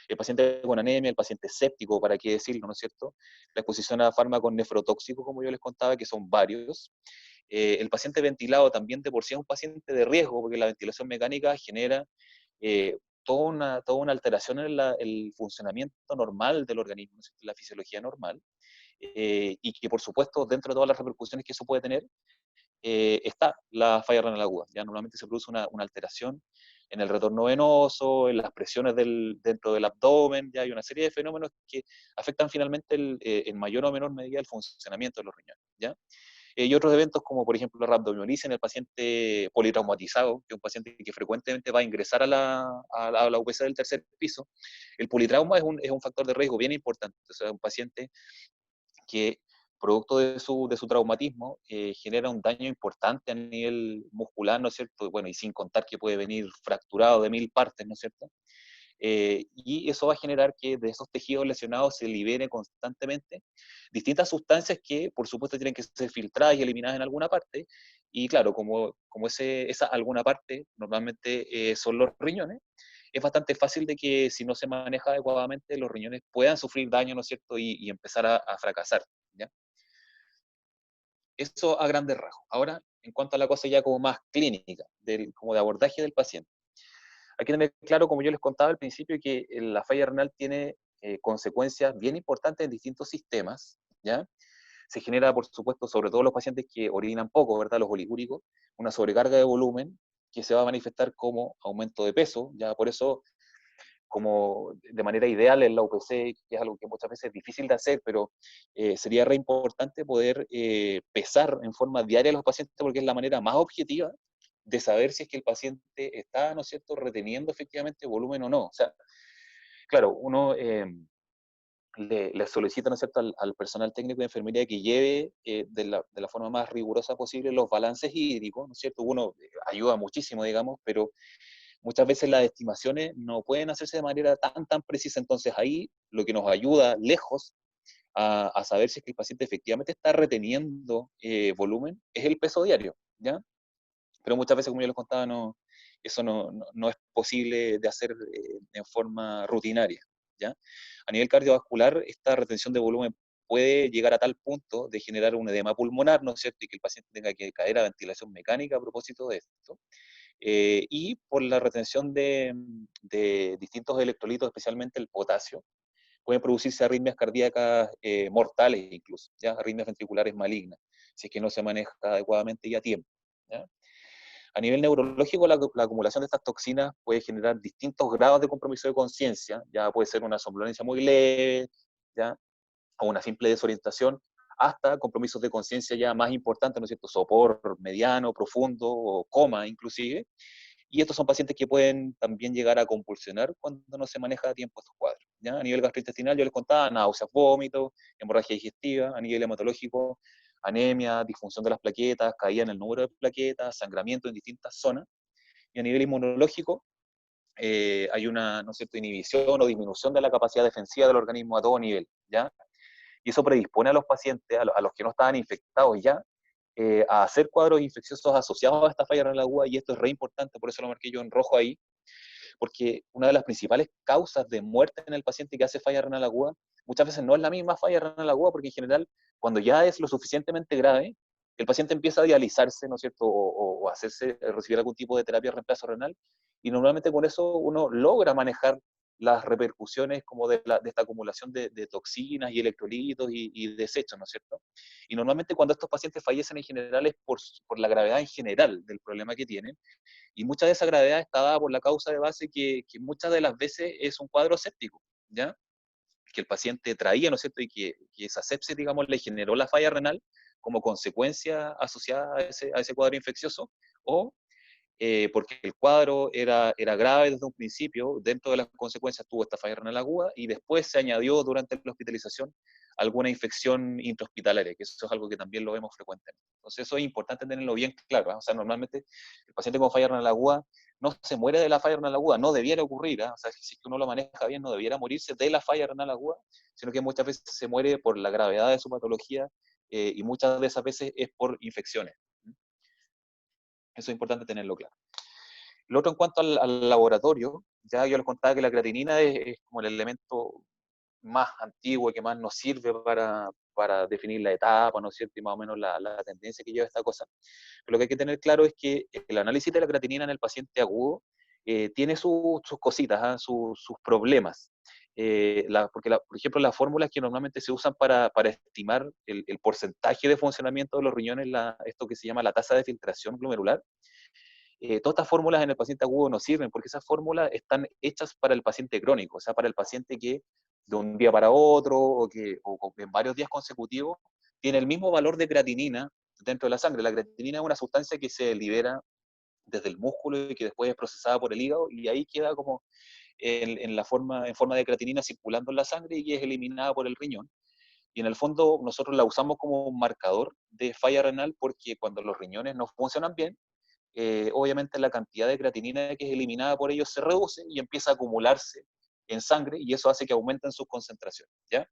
Speaker 1: El paciente con anemia, el paciente séptico, para qué decirlo, ¿no es cierto? La exposición a fármacos nefrotóxicos, como yo les contaba, que son varios. El paciente ventilado también de por sí es un paciente de riesgo, porque la ventilación mecánica genera toda una alteración en el funcionamiento normal del organismo, ¿no es cierto?, la fisiología normal, y que por supuesto dentro de todas las repercusiones que eso puede tener, está la falla renal aguda. Ya normalmente se produce una alteración en el retorno venoso, en las presiones dentro del abdomen, ya hay una serie de fenómenos que afectan finalmente en mayor o menor medida el funcionamiento de los riñones, ¿ya? Y otros eventos como por ejemplo la rhabdomiolysis en el paciente politraumatizado, que es un paciente que frecuentemente va a ingresar a la UPC del tercer piso. El politrauma es un factor de riesgo bien importante, o sea, un paciente que producto de su traumatismo genera un daño importante a nivel muscular, ¿no es cierto? Bueno, y sin contar que puede venir fracturado de mil partes, ¿no es cierto? Y eso va a generar que de esos tejidos lesionados se libere constantemente distintas sustancias que, por supuesto, tienen que ser filtradas y eliminadas en alguna parte. Y claro, como esa alguna parte normalmente son los riñones, es bastante fácil de que si no se maneja adecuadamente, los riñones puedan sufrir daño, ¿no es cierto?, y empezar a fracasar, ¿ya? Eso a grandes rasgos. Ahora, en cuanto a la cosa ya como más clínica, como de abordaje del paciente. Hay que tener claro, como yo les contaba al principio, que la falla renal tiene consecuencias bien importantes en distintos sistemas, ¿ya? se genera, por supuesto, sobre todo los pacientes que orinan poco, ¿verdad? Los oligúricos, una sobrecarga de volumen que se va a manifestar como aumento de peso, ya por eso como de manera ideal en la UPC, que es algo que muchas veces es difícil de hacer, pero sería re importante poder pesar en forma diaria a los pacientes porque es la manera más objetiva de saber si es que el paciente está, ¿no es cierto?, reteniendo efectivamente volumen o no. O sea, claro, uno le solicita, ¿no es cierto?, al personal técnico de enfermería que lleve de la forma más rigurosa posible los balances hídricos, ¿no es cierto? Uno ayuda muchísimo, digamos, pero muchas veces las estimaciones no pueden hacerse de manera tan precisa, entonces ahí lo que nos ayuda lejos a saber si es que el paciente efectivamente está reteniendo volumen es el peso diario, ¿ya? Pero muchas veces, como yo les contaba, no, eso no es posible de hacer en forma rutinaria, ¿ya? A nivel cardiovascular, esta retención de volumen puede llegar a tal punto de generar un edema pulmonar, ¿no es cierto? Y que el paciente tenga que caer a ventilación mecánica a propósito de esto. Y por la retención de distintos electrolitos, especialmente el potasio, pueden producirse arritmias cardíacas mortales incluso, ¿ya? Arritmias ventriculares malignas, si es que no se maneja adecuadamente y a tiempo, ¿ya? A nivel neurológico, la acumulación de estas toxinas puede generar distintos grados de compromiso de conciencia, ya puede ser una somnolencia muy leve, ¿ya? O una simple desorientación, hasta compromisos de conciencia ya más importantes, ¿no es cierto? Sopor mediano, profundo o coma inclusive, y estos son pacientes que pueden también llegar a compulsionar cuando no se maneja a tiempo estos cuadros. ¿Ya? A nivel gastrointestinal, yo les contaba náuseas, vómitos, hemorragia digestiva. A nivel hematológico, anemia, disfunción de las plaquetas, caída en el número de plaquetas, sangramiento en distintas zonas. Y a nivel inmunológico, hay una, ¿no es cierto?, inhibición o disminución de la capacidad defensiva del organismo a todo nivel. ¿Ya? Y eso predispone a los pacientes, a los que no estaban infectados ya, a hacer cuadros infecciosos asociados a esta falla renal aguda, y esto es re importante, por eso lo marqué yo en rojo ahí, porque una de las principales causas de muerte en el paciente que hace falla renal aguda, muchas veces no es la misma falla renal aguda, porque en general, cuando ya es lo suficientemente grave, el paciente empieza a dializarse, ¿no es cierto?, o hacerse, recibir algún tipo de terapia de reemplazo renal, y normalmente con eso uno logra manejar las repercusiones como de esta acumulación de toxinas y electrolitos y desechos, ¿no es cierto? Y normalmente cuando estos pacientes fallecen en general es por la gravedad en general del problema que tienen, y mucha de esa gravedad está dada por la causa de base que muchas de las veces es un cuadro séptico, ¿ya? Que el paciente traía, ¿no es cierto? Y que esa sepsis, digamos, le generó la falla renal como consecuencia asociada a ese cuadro infeccioso, o porque el cuadro era grave desde un principio, dentro de las consecuencias tuvo esta falla renal aguda, y después se añadió durante la hospitalización alguna infección intrahospitalaria, que eso es algo que también lo vemos frecuentemente. Entonces eso es importante tenerlo bien claro, ¿eh? O sea, normalmente el paciente con falla renal aguda no se muere de la falla renal aguda, no debiera ocurrir, ¿eh? O sea, si es que uno lo maneja bien, no debiera morirse de la falla renal aguda, sino que muchas veces se muere por la gravedad de su patología, y muchas de esas veces es por infecciones. Eso es importante tenerlo claro. Lo otro, en cuanto al laboratorio, ya yo les contaba que la creatinina es como el elemento más antiguo y que más nos sirve para definir la etapa, ¿no es cierto? Y más o menos la tendencia que lleva esta cosa. Pero lo que hay que tener claro es que el análisis de la creatinina en el paciente agudo tiene sus cositas, ¿eh? Sus problemas. Porque, por ejemplo, las fórmulas que normalmente se usan para estimar el porcentaje de funcionamiento de los riñones, esto que se llama la tasa de filtración glomerular, todas estas fórmulas en el paciente agudo no sirven, porque esas fórmulas están hechas para el paciente crónico, o sea, para el paciente que de un día para otro o en varios días consecutivos tiene el mismo valor de creatinina dentro de la sangre. La creatinina es una sustancia que se libera desde el músculo y que después es procesada por el hígado, y ahí queda como en forma de creatinina circulando en la sangre y es eliminada por el riñón. Y en el fondo nosotros la usamos como un marcador de falla renal, porque cuando los riñones no funcionan bien, obviamente la cantidad de creatinina que es eliminada por ellos se reduce y empieza a acumularse en sangre, y eso hace que aumenten sus concentraciones, ¿ya?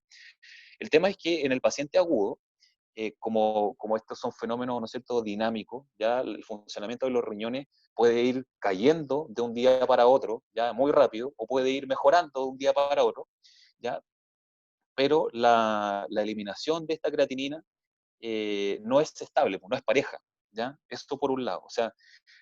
Speaker 1: El tema es que en el paciente agudo, como estos son fenómenos, ¿no es cierto?, dinámicos, ya el funcionamiento de los riñones puede ir cayendo de un día para otro, ya muy rápido, o puede ir mejorando de un día para otro, ya, pero la eliminación de esta creatinina no es estable, no es pareja, ¿ya? Esto por un lado. O sea,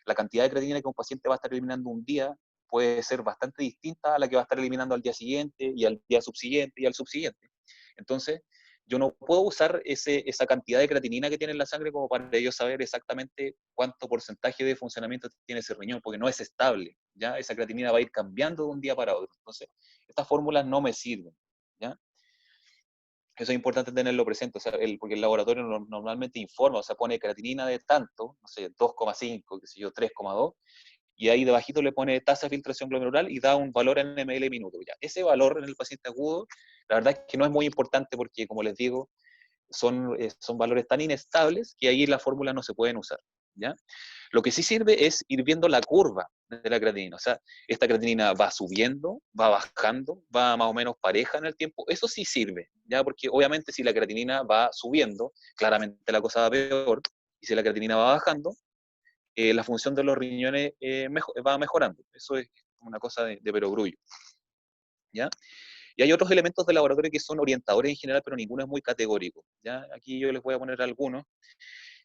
Speaker 1: la cantidad de creatinina que un paciente va a estar eliminando un día puede ser bastante distinta a la que va a estar eliminando al día siguiente y al día subsiguiente y al subsiguiente. Entonces, yo no puedo usar esa cantidad de creatinina que tiene en la sangre como para ellos saber exactamente cuánto porcentaje de funcionamiento tiene ese riñón, porque no es estable, ¿ya? Esa creatinina va a ir cambiando de un día para otro. Entonces, estas fórmulas no me sirven, ¿ya? Eso es importante tenerlo presente, o sea, porque el laboratorio normalmente informa, o sea, pone creatinina de tanto, no sé, 2,5, qué sé yo, 3,2, y ahí debajito le pone tasa de filtración glomerular y da un valor en ml minuto. Ya. Ese valor en el paciente agudo, la verdad es que no es muy importante porque, como les digo, son valores tan inestables que ahí las fórmulas no se pueden usar. ¿Ya? Lo que sí sirve es ir viendo la curva de la creatinina. O sea, esta creatinina va subiendo, va bajando, va más o menos pareja en el tiempo. Eso sí sirve, ¿ya? Porque obviamente si la creatinina va subiendo, claramente la cosa va peor. Y si la creatinina va bajando, la función de los riñones va mejorando. Eso es una cosa de perogrullo. ¿Ya? Y hay otros elementos del laboratorio que son orientadores en general, pero ninguno es muy categórico. ¿Ya? Aquí yo les voy a poner algunos,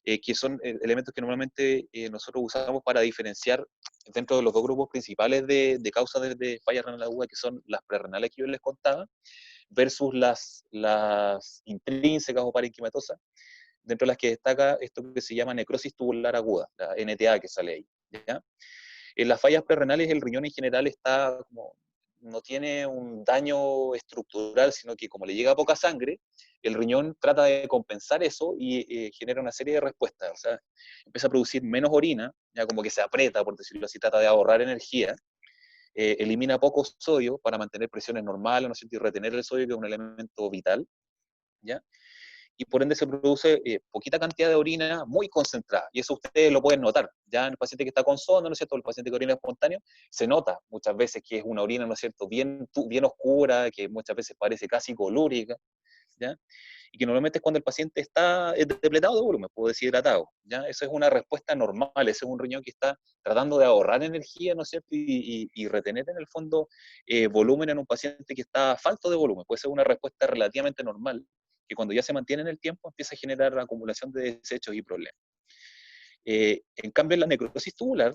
Speaker 1: que son elementos que normalmente nosotros usamos para diferenciar dentro de los dos grupos principales de causas de falla renal aguda, que son las prerrenales que yo les contaba, versus las intrínsecas o parenquimatosas, dentro de las que destaca esto que se llama necrosis tubular aguda, la NTA que sale ahí. ¿Ya? En las fallas prerrenales el riñón en general está como, no tiene un daño estructural, sino que como le llega poca sangre, el riñón trata de compensar eso y genera una serie de respuestas. O sea, empieza a producir menos orina, ya como que se aprieta, por decirlo así, trata de ahorrar energía, elimina poco sodio para mantener presiones normales, ¿no es cierto? Y retener el sodio, que es un elemento vital, ¿ya? Y por ende se produce poquita cantidad de orina muy concentrada. Y eso ustedes lo pueden notar. Ya en el paciente que está con sonda, ¿no es cierto? El paciente que orina espontáneo, se nota muchas veces que es una orina, ¿no es cierto? Bien oscura, que muchas veces parece casi colúrica, ¿ya? Y que normalmente es cuando el paciente está depletado de volumen, puedo decir hidratado, ¿ya? Eso es una respuesta normal, ese es un riñón que está tratando de ahorrar energía, ¿no es cierto? Y retener en el fondo volumen en un paciente que está falto de volumen. Puede ser una respuesta relativamente normal, que cuando ya se mantiene en el tiempo empieza a generar acumulación de desechos y problemas. En cambio, en la necrosis tubular,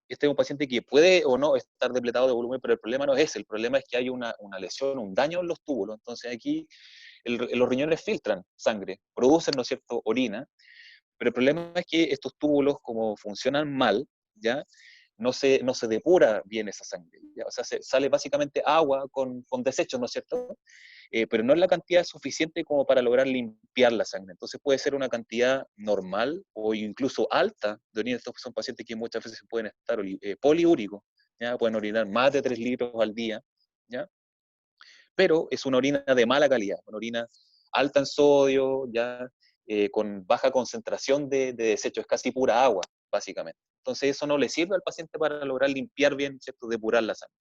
Speaker 1: este es un paciente que puede o no estar depletado de volumen, pero el problema no es ese, el problema es que hay una lesión, un daño en los túbulos. Entonces aquí los riñones filtran sangre, producen, ¿no es cierto?, orina, pero el problema es que estos túbulos, como funcionan mal, ¿ya? No se depura bien esa sangre, ¿ya? O sea, sale básicamente agua con desechos, ¿no es cierto? Pero no es la cantidad suficiente como para lograr limpiar la sangre. Entonces puede ser una cantidad normal o incluso alta de orina. Estos son pacientes que muchas veces pueden estar poliúricos, ¿ya? Pueden orinar más de 3 litros al día, ¿ya? Pero es una orina de mala calidad, una orina alta en sodio, ya con baja concentración de desechos, es casi pura agua, básicamente. Entonces eso no le sirve al paciente para lograr limpiar bien, ¿cierto? Depurar la sangre.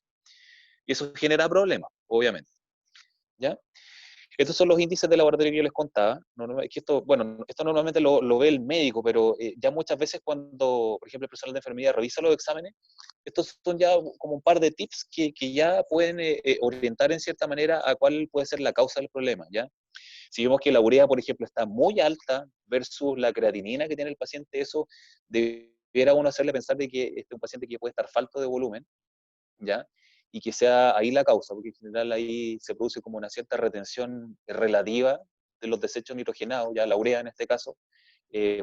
Speaker 1: Y eso genera problemas, obviamente. ¿Ya? Estos son los índices de laboratorio que yo les contaba. Es que esto, bueno, esto normalmente lo ve el médico, pero ya muchas veces cuando, por ejemplo, el personal de enfermería revisa los exámenes, estos son ya como un par de tips que ya pueden orientar en cierta manera a cuál puede ser la causa del problema, ¿ya? Si vemos que la urea, por ejemplo, está muy alta versus la creatinina que tiene el paciente, eso debiera uno hacerle pensar de que este es un paciente que puede estar falto de volumen, ¿ya? Y que sea ahí la causa, porque en general ahí se produce como una cierta retención relativa de los desechos nitrogenados, ya la urea en este caso,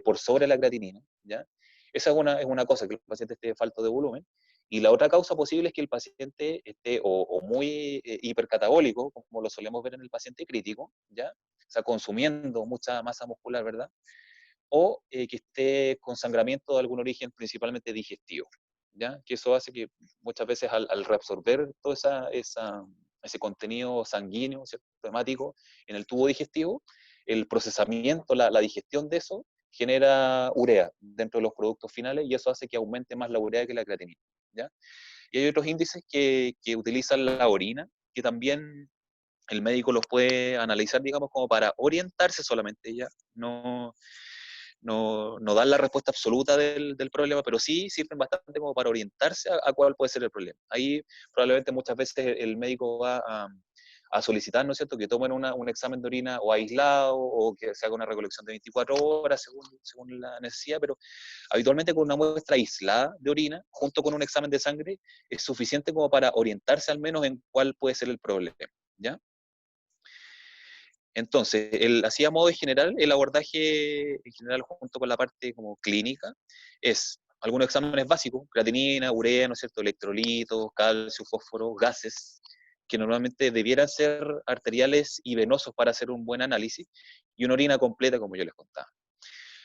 Speaker 1: por sobre la creatinina, ¿ya? Esa es una cosa, que el paciente esté falto de volumen. Y la otra causa posible es que el paciente esté o muy hipercatabólico, como lo solemos ver en el paciente crítico, ¿ya? O sea, consumiendo mucha masa muscular, ¿verdad? O que esté con sangramiento de algún origen, principalmente digestivo, ¿ya? Que eso hace que muchas veces al reabsorber todo ese contenido sanguíneo, ¿cierto? Hemático en el tubo digestivo, el procesamiento, la digestión de eso genera urea dentro de los productos finales y eso hace que aumente más la urea que la creatinina, ¿ya? Y hay otros índices que utilizan la orina, que también el médico los puede analizar, digamos, como para orientarse solamente, ya no dan la respuesta absoluta del problema, pero sí sirven bastante como para orientarse a cuál puede ser el problema. Ahí probablemente muchas veces el médico va a solicitar, ¿no es cierto?, que tomen un examen de orina o aislado o que se haga una recolección de 24 horas según la necesidad, pero habitualmente con una muestra aislada de orina, junto con un examen de sangre, es suficiente como para orientarse al menos en cuál puede ser el problema, ¿ya? Entonces, así a modo general, el abordaje en general junto con la parte como clínica es algunos exámenes básicos, creatinina, urea, ¿no es cierto?, electrolitos, calcio, fósforo, gases, que normalmente debieran ser arteriales y venosos para hacer un buen análisis, y una orina completa, como yo les contaba.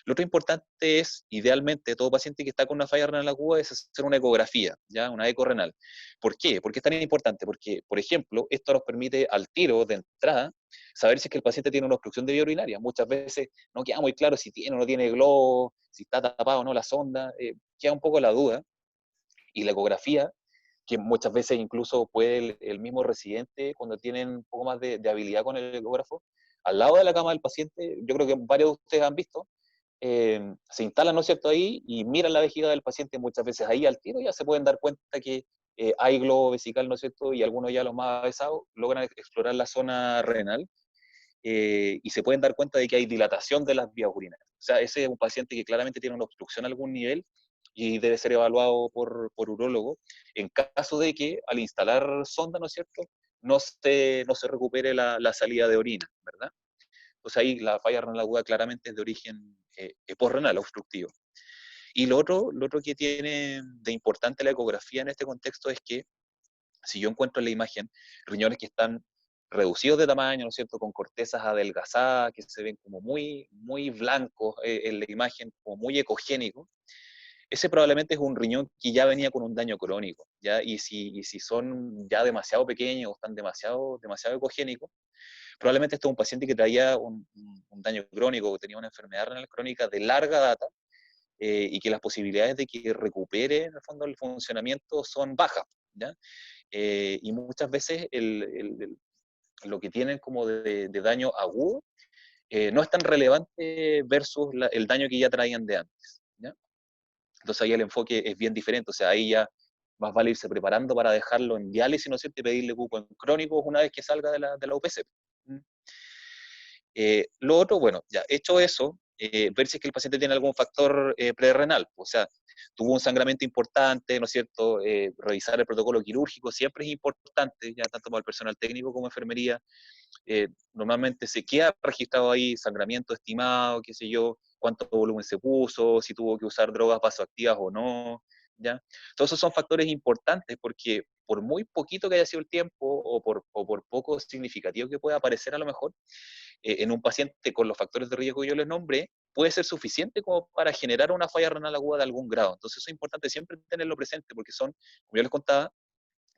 Speaker 1: Lo otro importante es, idealmente, todo paciente que está con una falla renal aguda es hacer una ecografía, ¿ya? Una eco renal. ¿Por qué? ¿Por qué es tan importante? Porque, por ejemplo, esto nos permite al tiro de entrada saber si es que el paciente tiene una obstrucción de vía urinaria. Muchas veces no queda muy claro si tiene o no tiene globo, si está tapado o no la sonda, queda un poco la duda. Y la ecografía, que muchas veces incluso puede el mismo residente, cuando tienen un poco más de habilidad con el ecógrafo, al lado de la cama del paciente, yo creo que varios de ustedes han visto, se instalan, ¿no es cierto?, ahí y miran la vejiga del paciente muchas veces ahí al tiro, ya se pueden dar cuenta que hay globo vesical, ¿no es cierto?, y algunos ya los más avesados logran explorar la zona renal y se pueden dar cuenta de que hay dilatación de las vías urinarias. O sea, ese es un paciente que claramente tiene una obstrucción a algún nivel y debe ser evaluado por urólogo en caso de que al instalar sonda, ¿no es cierto?, no se recupere la salida de orina, ¿verdad? Entonces ahí la falla renal aguda claramente es de origen posrenal, obstructivo. Y lo otro que tiene de importante la ecografía en este contexto es que si yo encuentro en la imagen riñones que están reducidos de tamaño, ¿no es cierto?, con cortezas adelgazadas, que se ven como muy, muy blancos en la imagen, como muy ecogénicos, ese probablemente es un riñón que ya venía con un daño crónico, ¿ya? Y si son ya demasiado pequeños o están demasiado, demasiado ecogénicos, probablemente este es un paciente que traía un daño crónico, que tenía una enfermedad renal crónica de larga data, y que las posibilidades de que recupere en el fondo el funcionamiento son bajas, ¿ya? Y muchas veces lo que tienen como de daño agudo no es tan relevante versus el daño que ya traían de antes, ¿ya? Entonces ahí el enfoque es bien diferente, o sea, ahí ya más vale irse preparando para dejarlo en diálisis, ¿no es cierto?, y pedirle cupo en crónicos una vez que salga de la UPC. Lo otro, bueno, ya hecho eso, ver si es que el paciente tiene algún factor prerrenal, o sea, tuvo un sangramiento importante, ¿no es cierto? Revisar el protocolo quirúrgico siempre es importante, ya tanto para el personal técnico como enfermería. Normalmente se queda registrado ahí sangramiento estimado, qué sé yo, cuánto volumen se puso, si tuvo que usar drogas vasoactivas o no, ¿ya? Todos esos son factores importantes porque por muy poquito que haya sido el tiempo o por poco significativo que pueda parecer a lo mejor, en un paciente con los factores de riesgo que yo les nombré, puede ser suficiente como para generar una falla renal aguda de algún grado. Entonces eso es importante siempre tenerlo presente porque son, como yo les contaba,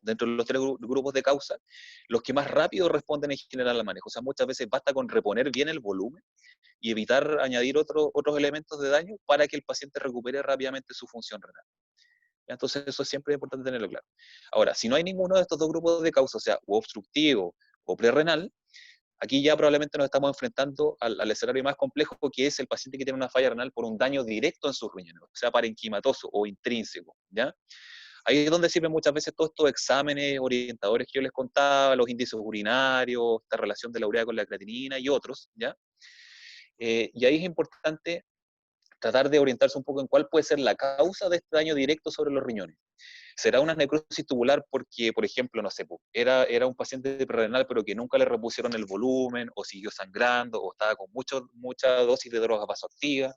Speaker 1: dentro de los tres grupos de causa, los que más rápido responden en general al manejo. O sea, muchas veces basta con reponer bien el volumen y evitar añadir otros elementos de daño para que el paciente recupere rápidamente su función renal. Entonces eso siempre es importante tenerlo claro. Ahora, si no hay ninguno de estos dos grupos de causa, o sea, o obstructivo o prerrenal, aquí ya probablemente nos estamos enfrentando al escenario más complejo, que es el paciente que tiene una falla renal por un daño directo en sus riñones, o sea, parenquimatoso o intrínseco, ¿ya? Ahí es donde sirven muchas veces todos estos exámenes orientadores que yo les contaba, los índices urinarios, esta relación de la urea con la creatinina y otros, ¿ya? Y ahí es importante tratar de orientarse un poco en cuál puede ser la causa de este daño directo sobre los riñones. ¿Será una necrosis tubular porque, por ejemplo, no sé, era un paciente renal pero que nunca le repusieron el volumen, o siguió sangrando, o estaba con mucha dosis de drogas vasoactivas?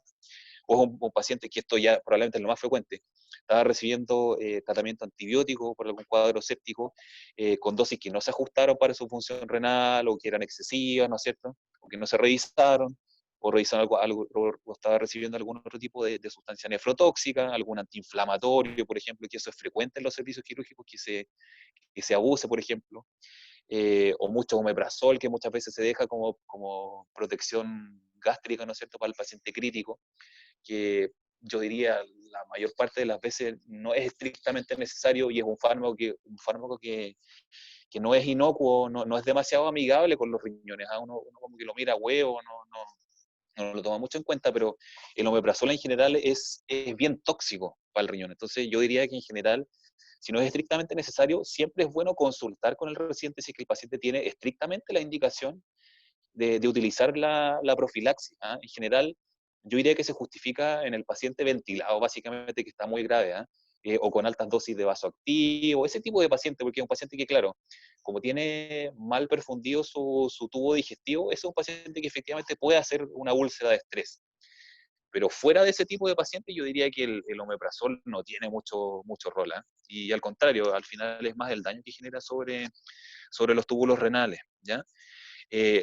Speaker 1: O es un paciente que esto ya probablemente es lo más frecuente, estaba recibiendo tratamiento antibiótico por algún cuadro séptico, con dosis que no se ajustaron para su función renal, o que eran excesivas, ¿no es cierto? O que no se revisaron, o revisaron o estaba recibiendo algún otro tipo de sustancia nefrotóxica, algún antiinflamatorio, por ejemplo, que eso es frecuente en los servicios quirúrgicos, que se abuse, por ejemplo, o mucho omeprazol, que muchas veces se deja como protección gástrica, ¿no es cierto?, para el paciente crítico, que yo diría la mayor parte de las veces no es estrictamente necesario, y es un fármaco que no es inocuo, no es demasiado amigable con los riñones. Uno como que lo mira huevo, no lo toma mucho en cuenta, pero el omeprazol en general es bien tóxico para el riñón. Entonces yo diría que en general, si no es estrictamente necesario, siempre es bueno consultar con el residente si es que el paciente tiene estrictamente la indicación de utilizar la profilaxis, ¿ah? En general, yo diría que se justifica en el paciente ventilado, básicamente, que está muy grave, ¿ah? o con altas dosis de vasoactivo, ese tipo de paciente, porque es un paciente que, claro, como tiene mal perfundido su tubo digestivo, ese es un paciente que efectivamente puede hacer una úlcera de estrés. Pero fuera de ese tipo de pacientes, yo diría que el omeprazol no tiene mucho rol, ¿eh? Y al contrario, al final es más el daño que genera sobre los túbulos renales, ¿ya?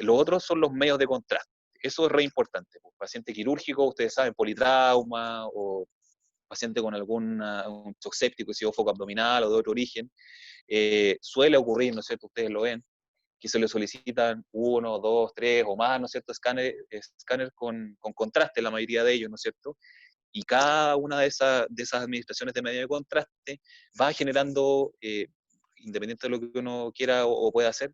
Speaker 1: Los otros son los medios de contraste. Eso es re importante. Pues, paciente quirúrgico, ustedes saben, politrauma o paciente con un shock séptico, si foco abdominal o de otro origen, suele ocurrir, ¿no es cierto? Ustedes lo ven, que se le solicitan uno, dos, tres o más, ¿no es cierto? Escáner con contraste, la mayoría de ellos, ¿no es cierto? Y cada una de esas administraciones de medio de contraste va generando, independiente de lo que uno quiera o pueda hacer,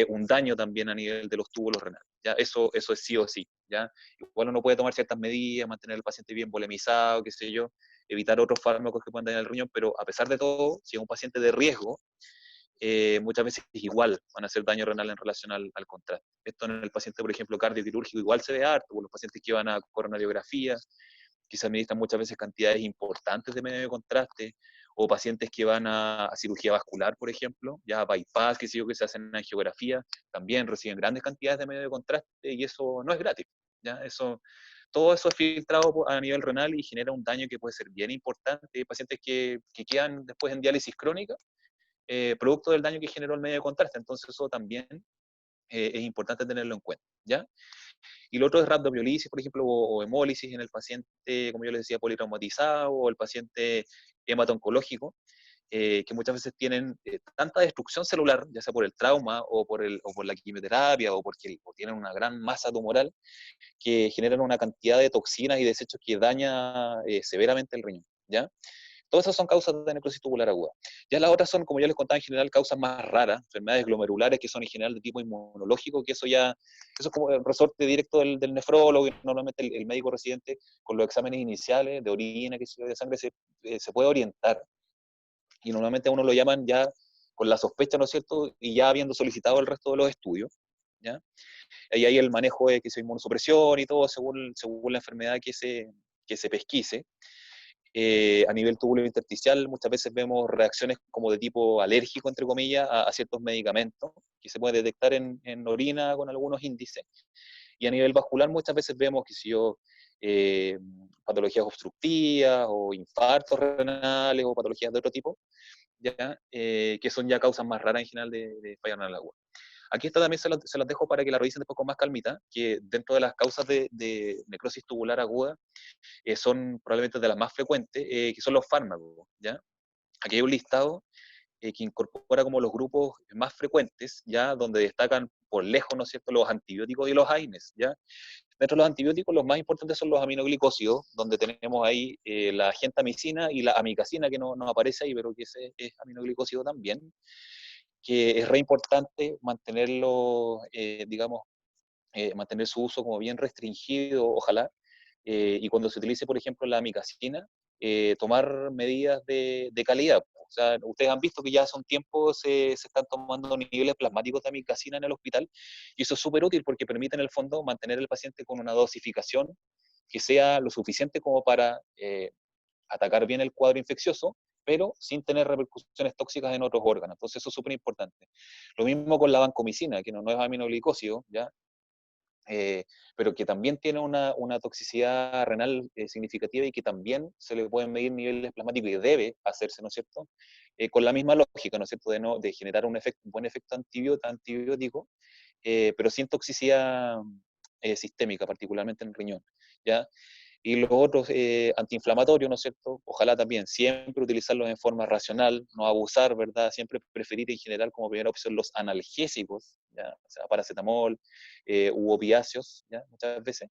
Speaker 1: un daño también a nivel de los túbulos renales. ¿Ya? Eso es sí o sí. ¿Ya? Igual uno puede tomar ciertas medidas, mantener al paciente bien polemizado, qué sé yo, evitar otros fármacos que puedan dañar el riñón, pero a pesar de todo, si es un paciente de riesgo, muchas veces igual van a hacer daño renal en relación al contraste. Esto en el paciente, por ejemplo, cardioquirúrgico igual se ve harto, por los pacientes que van a coronariografía, que se administran muchas veces cantidades importantes de medio de contraste, o pacientes que van a cirugía vascular, por ejemplo, ya bypass, que sé yo, que se hacen en angiografía, también reciben grandes cantidades de medio de contraste y eso no es gratis. ¿Ya? Todo eso es filtrado a nivel renal y genera un daño que puede ser bien importante. Hay pacientes que quedan después en diálisis crónica, producto del daño que generó el medio de contraste. Entonces eso también es importante tenerlo en cuenta. ¿Ya? Y lo otro es rhabdomiolisis, por ejemplo, o hemólisis en el paciente, como yo les decía, politraumatizado, o el paciente hemato-oncológico, que muchas veces tienen tanta destrucción celular, ya sea por el trauma o por la quimioterapia, o tienen una gran masa tumoral, que generan una cantidad de toxinas y desechos que daña severamente el riñón. ¿Ya? Todas esas son causas de necrosis tubular aguda. Ya las otras son, como ya les contaba, en general causas más raras, enfermedades glomerulares que son en general de tipo inmunológico, eso es como el resorte directo del nefrólogo, y normalmente el médico residente con los exámenes iniciales de orina, que de sangre, se puede orientar. Y normalmente a uno lo llaman ya con la sospecha, ¿no es cierto? Y ya habiendo solicitado el resto de los estudios, ¿ya? Y ahí el manejo de que sea inmunosupresión y todo según la enfermedad que se pesquise. A nivel túbulo intersticial muchas veces vemos reacciones como de tipo alérgico, entre comillas, a ciertos medicamentos que se pueden detectar en orina con algunos índices. Y a nivel vascular muchas veces vemos, que si yo, eh, patologías obstructivas o infartos renales o patologías de otro tipo, ¿ya? Que son ya causas más raras en general de falla renal aguda. Aquí está también se las dejo para que la revisen después con más calmita, que dentro de las causas de necrosis tubular aguda, son probablemente de las más frecuentes, que son los fármacos, ¿ya? Aquí hay un listado que incorpora como los grupos más frecuentes, ¿ya? Donde destacan por lejos, ¿no es cierto?, los antibióticos y los AINES, ¿ya? Dentro de los antibióticos, los más importantes son los aminoglicósidos, donde tenemos ahí la gentamicina y la amicacina, que no aparece ahí, pero que ese es aminoglicósido también, que es re importante mantenerlo, digamos, mantener su uso como bien restringido, ojalá, y cuando se utilice, por ejemplo, la amicacina, tomar medidas de calidad. O sea, ustedes han visto que ya hace un tiempo se están tomando niveles plasmáticos de amicacina en el hospital, y eso es súper útil porque permite en el fondo mantener al paciente con una dosificación que sea lo suficiente como para atacar bien el cuadro infeccioso, pero sin tener repercusiones tóxicas en otros órganos. Entonces eso es súper importante. Lo mismo con la vancomicina, que no es aminoglicósido, ¿ya? Pero que también tiene una toxicidad renal significativa y que también se le pueden medir niveles plasmáticos y debe hacerse, ¿no es cierto? Con la misma lógica, ¿no es cierto?, de generar un buen efecto antibiótico, pero sin toxicidad sistémica, particularmente en el riñón, ¿ya? Y los otros antiinflamatorios, ¿no es cierto? Ojalá también siempre utilizarlos en forma racional, no abusar, ¿verdad? Siempre preferir en general como primera opción los analgésicos, ¿ya? O sea, paracetamol u opiáceos, ¿ya? Muchas veces,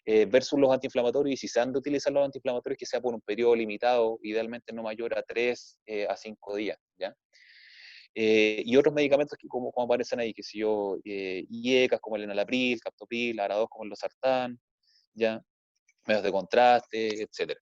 Speaker 1: versus los antiinflamatorios, y si se han de utilizar los antiinflamatorios, que sea por un periodo limitado, idealmente no mayor a 3 a 5 días, ¿ya? Y otros medicamentos que como aparecen ahí, que si yo, IECAS como el enalapril, captopril, ARA2 como el losartán, ¿ya? Medios de contraste, etcétera.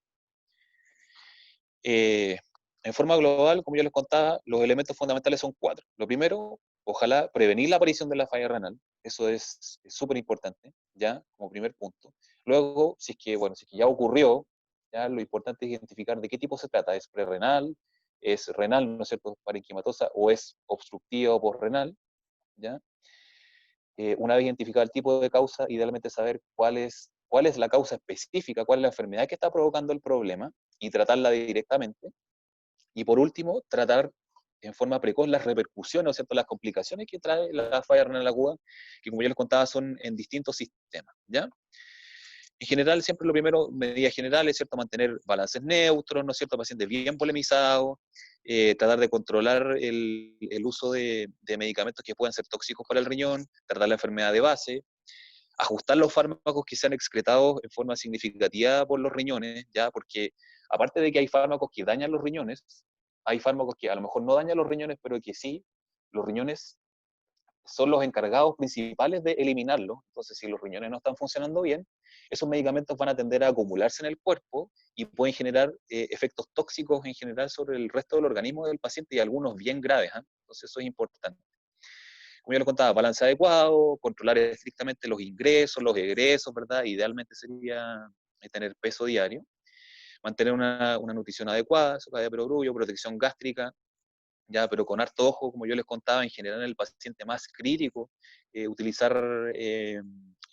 Speaker 1: En forma global, como yo les contaba, los elementos fundamentales son 4. Lo primero, ojalá prevenir la aparición de la falla renal, eso es súper importante, ¿ya? Como primer punto. Luego, si es que ya ocurrió, ¿ya? Lo importante es identificar de qué tipo se trata, ¿es prerrenal, es renal, ¿no es cierto?, parenquimatosa, o es obstructiva o posrenal, ¿ya? Una vez identificado el tipo de causa, idealmente saber cuál es la causa específica, cuál es la enfermedad que está provocando el problema, y tratarla directamente. Y por último, tratar en forma precoz las repercusiones, ¿no es cierto?, las complicaciones que trae la falla renal aguda, que como yo les contaba son en distintos sistemas, ¿ya? En general, siempre lo primero, medidas generales, ¿cierto? Mantener balances neutros, ¿no es cierto? Pacientes bien polemizados, tratar de controlar el uso de medicamentos que puedan ser tóxicos para el riñón, tratar la enfermedad de base, ajustar los fármacos que sean excretados en forma significativa por los riñones, ¿ya? Porque aparte de que hay fármacos que dañan los riñones, hay fármacos que a lo mejor no dañan los riñones, pero que sí, los riñones son los encargados principales de eliminarlo. Entonces, si los riñones no están funcionando bien, esos medicamentos van a tender a acumularse en el cuerpo y pueden generar efectos tóxicos en general sobre el resto del organismo del paciente y algunos bien graves. ¿Eh? Entonces, eso es importante. Como ya lo contaba, balance adecuado, controlar estrictamente los ingresos, los egresos, ¿verdad? Idealmente sería tener peso diario, mantener una nutrición adecuada, sopa de perogrullo, protección gástrica, ya, pero con harto ojo, como yo les contaba, en general en el paciente más crítico, utilizar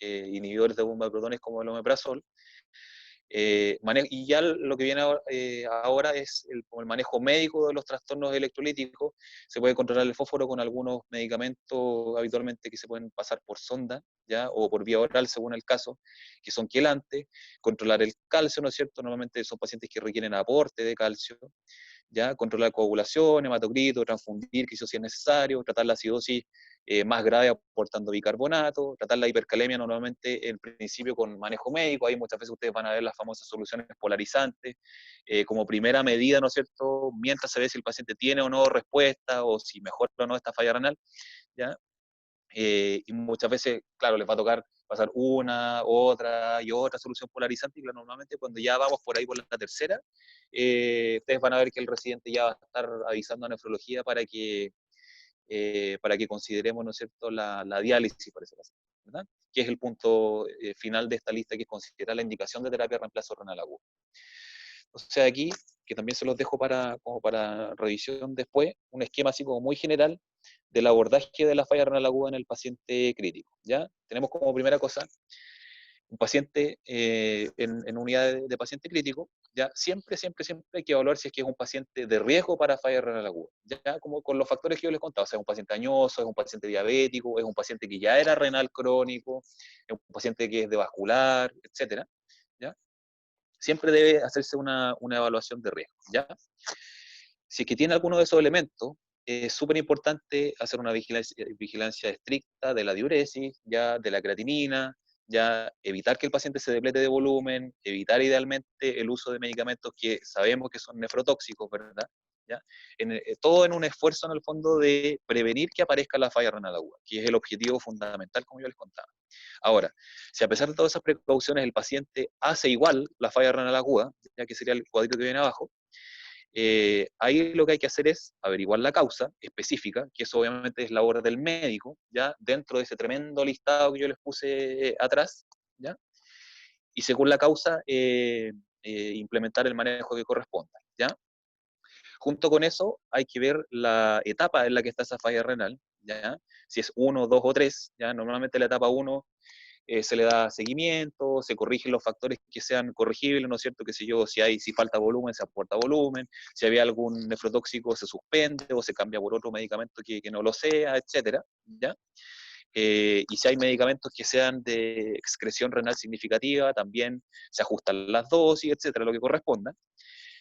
Speaker 1: inhibidores de bomba de protones como el omeprazol. Y ya lo que viene ahora es como el manejo médico de los trastornos electrolíticos. Se puede controlar el fósforo con algunos medicamentos habitualmente que se pueden pasar por sonda, ¿ya? O por vía oral, según el caso, que son quelantes. Controlar el calcio, ¿no es cierto? Normalmente son pacientes que requieren aporte de calcio. ¿Ya? Controlar coagulación, hematocrito, transfundir, que eso sí es necesario, tratar la acidosis más grave aportando bicarbonato, tratar la hipercalemia normalmente en principio con manejo médico, ahí muchas veces ustedes van a ver las famosas soluciones polarizantes, como primera medida, ¿no es cierto?, mientras se ve si el paciente tiene o no respuesta, o si mejora o no esta falla renal, ¿ya? Y muchas veces, claro, les va a tocar pasar una, otra y otra solución polarizante, y claro, normalmente cuando ya vamos por ahí por la tercera, ustedes van a ver que el residente ya va a estar avisando a nefrología para que consideremos, ¿no es cierto?, la diálisis para ese paciente, ¿verdad? Que es el punto final de esta lista, que es considerar la indicación de terapia de reemplazo renal agudo. O sea, aquí, que también se los dejo como para revisión después, un esquema así como muy general del abordaje de la falla renal aguda en el paciente crítico, ¿ya? Tenemos como primera cosa un paciente en unidad de paciente crítico, ya siempre hay que evaluar si es que es un paciente de riesgo para falla renal aguda, ya como con los factores que yo les contaba, o sea, es un paciente añoso, es un paciente diabético, es un paciente que ya era renal crónico, es un paciente que es de vascular, etcétera, ¿ya? Siempre debe hacerse una evaluación de riesgo, ¿ya? Si es que tiene alguno de esos elementos, es súper importante hacer una vigilancia estricta de la diuresis, ya de la creatinina, ya evitar que el paciente se deplete de volumen, evitar idealmente el uso de medicamentos que sabemos que son nefrotóxicos, ¿verdad? ¿Ya? Todo en un esfuerzo en el fondo de prevenir que aparezca la falla renal aguda, que es el objetivo fundamental, como yo les contaba. Ahora, si a pesar de todas esas precauciones el paciente hace igual la falla renal aguda, ya que sería el cuadrito que viene abajo, ahí lo que hay que hacer es averiguar la causa específica, que eso obviamente es labor del médico, ¿ya? Dentro de ese tremendo listado que yo les puse atrás, ¿ya? Y según la causa, implementar el manejo que corresponda, ¿ya? Junto con eso, hay que ver la etapa en la que está esa falla renal, ¿ya? Si es 1, 2 o 3, ¿ya? Normalmente la etapa 1 se le da seguimiento, se corrigen los factores que sean corregibles, ¿no es cierto? Que si falta volumen, se aporta volumen, si había algún nefrotóxico, se suspende o se cambia por otro medicamento que no lo sea, etcétera, ¿ya? Y si hay medicamentos que sean de excreción renal significativa, también se ajustan las dosis, etcétera, lo que corresponda.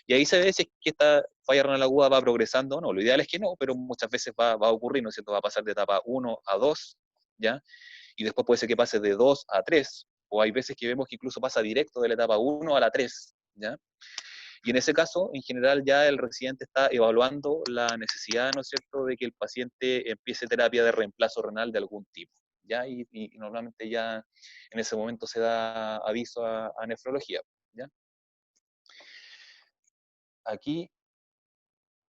Speaker 1: Y ahí se ve si es que esta falla renal aguda va progresando o no. Lo ideal es que no, pero muchas veces va a ocurrir, ¿no es cierto? Va a pasar de etapa 1 a 2, ¿ya? Y después puede ser que pase de 2 a 3, o hay veces que vemos que incluso pasa directo de la etapa 1 a la 3, ¿ya? Y en ese caso, en general, ya el residente está evaluando la necesidad, ¿no es cierto?, de que el paciente empiece terapia de reemplazo renal de algún tipo, ¿ya? Y normalmente ya en ese momento se da aviso a nefrología, ¿ya? Aquí,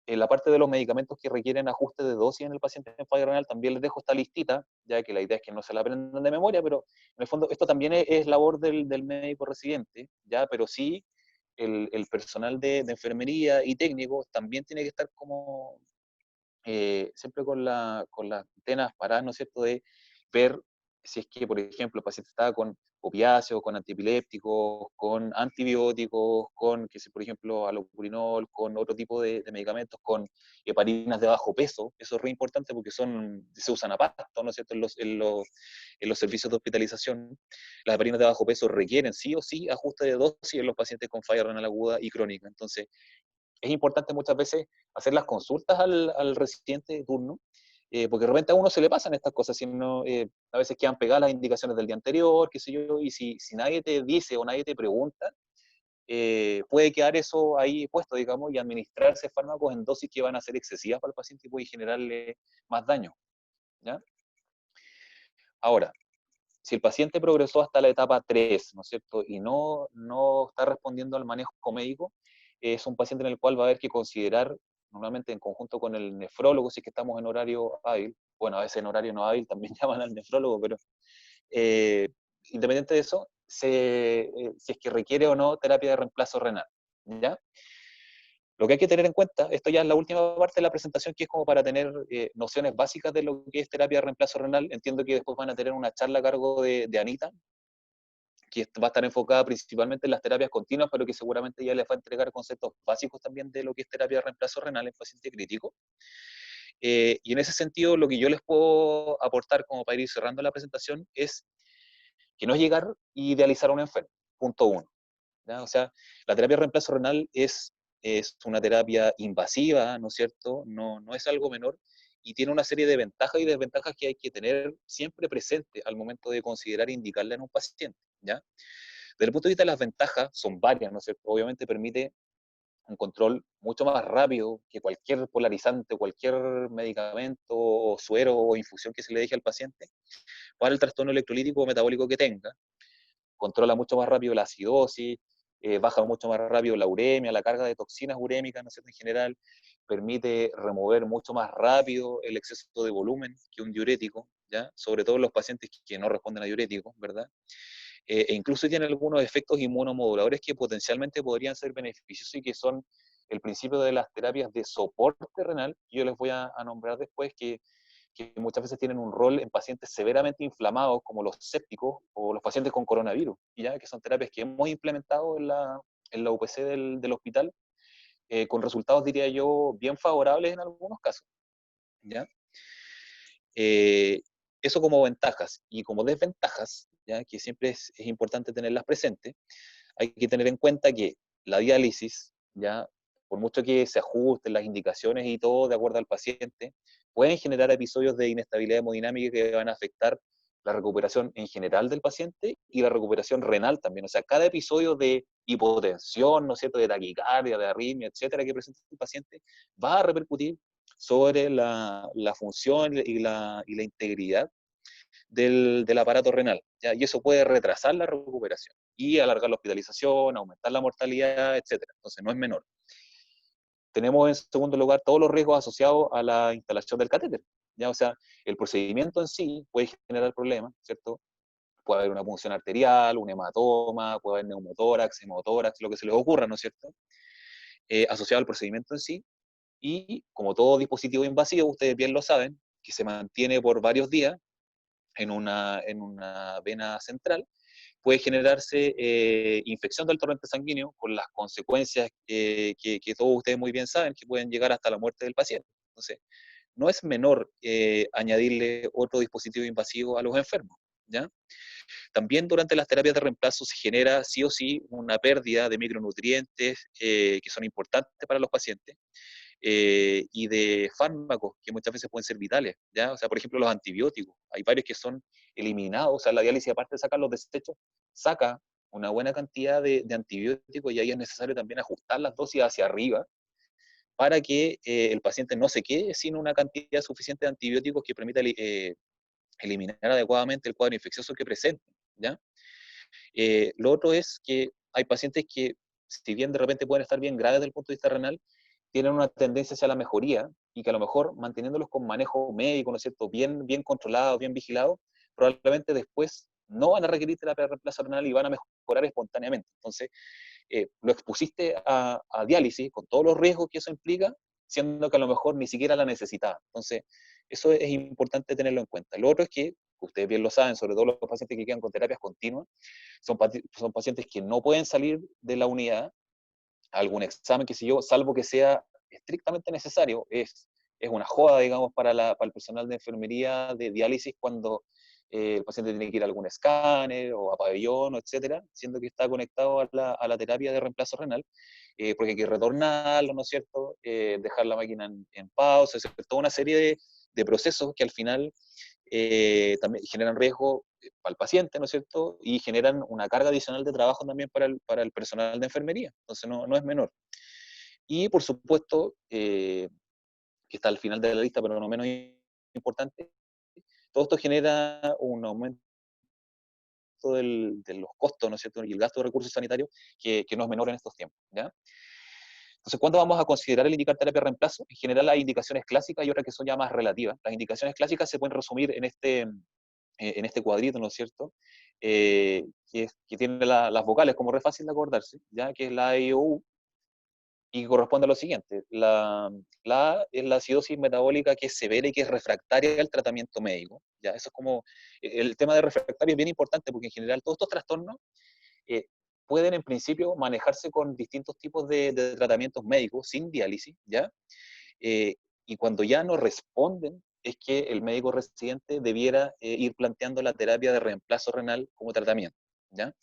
Speaker 1: en la parte de los medicamentos que requieren ajuste de dosis en el paciente en falla renal, también les dejo esta listita, ya que la idea es que no se la aprendan de memoria, pero en el fondo esto también es labor del médico residente, ya, pero sí el personal de enfermería y técnico también tiene que estar como siempre con las antenas paradas, ¿no es cierto?, de ver si es que, por ejemplo, el paciente está con opiáceos, con antiepilépticos, con antibióticos, con, que si, por ejemplo, alopurinol, con otro tipo de medicamentos, con heparinas de bajo peso. Eso es muy importante porque se usan a pasto, ¿no es cierto?, en los servicios de hospitalización. Las heparinas de bajo peso requieren sí o sí ajuste de dosis en los pacientes con falla renal aguda y crónica. Entonces, es importante muchas veces hacer las consultas al residente de turno, porque de repente a uno se le pasan estas cosas, sino, a veces quedan pegadas las indicaciones del día anterior, qué sé yo, y si nadie te dice o nadie te pregunta, puede quedar eso ahí puesto, digamos, y administrarse fármacos en dosis que van a ser excesivas para el paciente y puede generarle más daño, ¿ya? Ahora, si el paciente progresó hasta la etapa 3, ¿no es cierto?, y no está respondiendo al manejo médico, es un paciente en el cual va a haber que considerar, normalmente en conjunto con el nefrólogo, si es que estamos en horario hábil, bueno, a veces en horario no hábil también llaman al nefrólogo, pero eh, independiente de eso, si es que requiere o no terapia de reemplazo renal, ¿ya? Lo que hay que tener en cuenta, esto ya es la última parte de la presentación, que es como para tener nociones básicas de lo que es terapia de reemplazo renal. Entiendo que después van a tener una charla a cargo de Anita, que va a estar enfocada principalmente en las terapias continuas, pero que seguramente ya les va a entregar conceptos básicos también de lo que es terapia de reemplazo renal en paciente crítico. Y en ese sentido, lo que yo les puedo aportar como para ir cerrando la presentación es que no es llegar y idealizar a un enfermo, punto uno. ¿Ya? O sea, la terapia de reemplazo renal es una terapia invasiva, ¿no es cierto? No es algo menor y tiene una serie de ventajas y desventajas que hay que tener siempre presente al momento de considerar indicarla en un paciente, ¿ya? Desde el punto de vista de las ventajas, son varias, ¿no es cierto? Obviamente permite un control mucho más rápido que cualquier polarizante, cualquier medicamento o suero o infusión que se le deje al paciente para el trastorno electrolítico o metabólico que tenga. Controla mucho más rápido la acidosis, baja mucho más rápido la uremia, la carga de toxinas urémicas, ¿no es cierto?, en general, permite remover mucho más rápido el exceso de volumen que un diurético, ¿ya? Sobre todo en los pacientes que no responden a diuréticos, ¿verdad? E incluso tiene algunos efectos inmunomoduladores que potencialmente podrían ser beneficiosos y que son el principio de las terapias de soporte renal, que yo les voy a nombrar después, que muchas veces tienen un rol en pacientes severamente inflamados, como los sépticos o los pacientes con coronavirus, ¿ya? Que son terapias que hemos implementado en la UPC del hospital, con resultados, diría yo, bien favorables en algunos casos, ¿ya? Eh, Eso como ventajas. Y como desventajas, ¿ya?, que siempre es importante tenerlas presentes, hay que tener en cuenta que la diálisis, ¿ya?, por mucho que se ajusten las indicaciones y todo de acuerdo al paciente, pueden generar episodios de inestabilidad hemodinámica que van a afectar la recuperación en general del paciente y la recuperación renal también. O sea, cada episodio de hipotensión, ¿no es cierto?, de taquicardia, de arritmia, etcétera, que presenta el paciente, va a repercutir sobre la función y la integridad del aparato renal, ¿ya? Y eso puede retrasar la recuperación y alargar la hospitalización, aumentar la mortalidad, etcétera. Entonces, no es menor. Tenemos en segundo lugar todos los riesgos asociados a la instalación del catéter, ¿ya? O sea, el procedimiento en sí puede generar problemas, ¿cierto? Puede haber una punción arterial, un hematoma, puede haber neumotórax, hemotórax, lo que se les ocurra, ¿no es cierto? Asociado al procedimiento en sí. Y como todo dispositivo invasivo, ustedes bien lo saben, que se mantiene por varios días en una vena central, puede generarse infección del torrente sanguíneo con las consecuencias que todos ustedes muy bien saben, que pueden llegar hasta la muerte del paciente. Entonces, no es menor añadirle otro dispositivo invasivo a los enfermos, ¿ya? También durante las terapias de reemplazo se genera sí o sí una pérdida de micronutrientes que son importantes para los pacientes, y de fármacos que muchas veces pueden ser vitales, ¿ya? O sea, por ejemplo, los antibióticos. Hay varios que son eliminados, o sea, la diálisis, aparte de sacar los desechos, saca una buena cantidad de antibióticos y ahí es necesario también ajustar las dosis hacia arriba para que el paciente no se quede sin una cantidad suficiente de antibióticos que permita eliminar adecuadamente el cuadro infeccioso que presenta, ¿ya? Lo otro es que hay pacientes que, si bien de repente pueden estar bien graves desde el punto de vista renal, tienen una tendencia hacia la mejoría y que a lo mejor manteniéndolos con manejo médico, ¿no es cierto?, bien controlado, bien vigilado, probablemente después no van a requerir terapia de reemplazo renal y van a mejorar espontáneamente. Entonces, lo expusiste a diálisis con todos los riesgos que eso implica, siendo que a lo mejor ni siquiera la necesitaba. Entonces, eso es importante tenerlo en cuenta. Lo otro es que, ustedes bien lo saben, sobre todo los pacientes que quedan con terapias continuas, son pacientes que no pueden salir de la unidad a algún examen, que si yo, salvo que sea estrictamente necesario, es una joda, digamos, para el personal de enfermería de diálisis cuando el paciente tiene que ir a algún escáner o a pabellón, etcétera, siendo que está conectado a la terapia de reemplazo renal, porque hay que retornarlo, ¿no es cierto? Dejar la máquina en pausa, es toda una serie de procesos que al final también generan riesgo para el paciente, ¿no es cierto? Y generan una carga adicional de trabajo también para el personal de enfermería. Entonces no es menor. Y por supuesto, que está al final de la lista, pero no menos importante, todo esto genera un aumento de los costos, ¿no es cierto? Y el gasto de recursos sanitarios que no es menor en estos tiempos, ¿ya? Entonces, ¿cuándo vamos a considerar el indicar terapia de reemplazo? En general hay indicaciones clásicas y otras que son ya más relativas. Las indicaciones clásicas se pueden resumir en este cuadrito, ¿no es cierto? Que tiene las vocales como re fácil de acordarse, ¿ya? Que es la A, I, O, U, y corresponde a lo siguiente. La A es la acidosis metabólica que es severa y que es refractaria al tratamiento médico, ¿ya? Eso es como, el tema de refractario es bien importante porque en general todos estos trastornos eh, pueden en principio manejarse con distintos tipos de tratamientos médicos sin diálisis, ¿ya? Eh, y cuando ya no responden, es que el médico residente debiera ir planteando la terapia de reemplazo renal como tratamiento, ¿ya?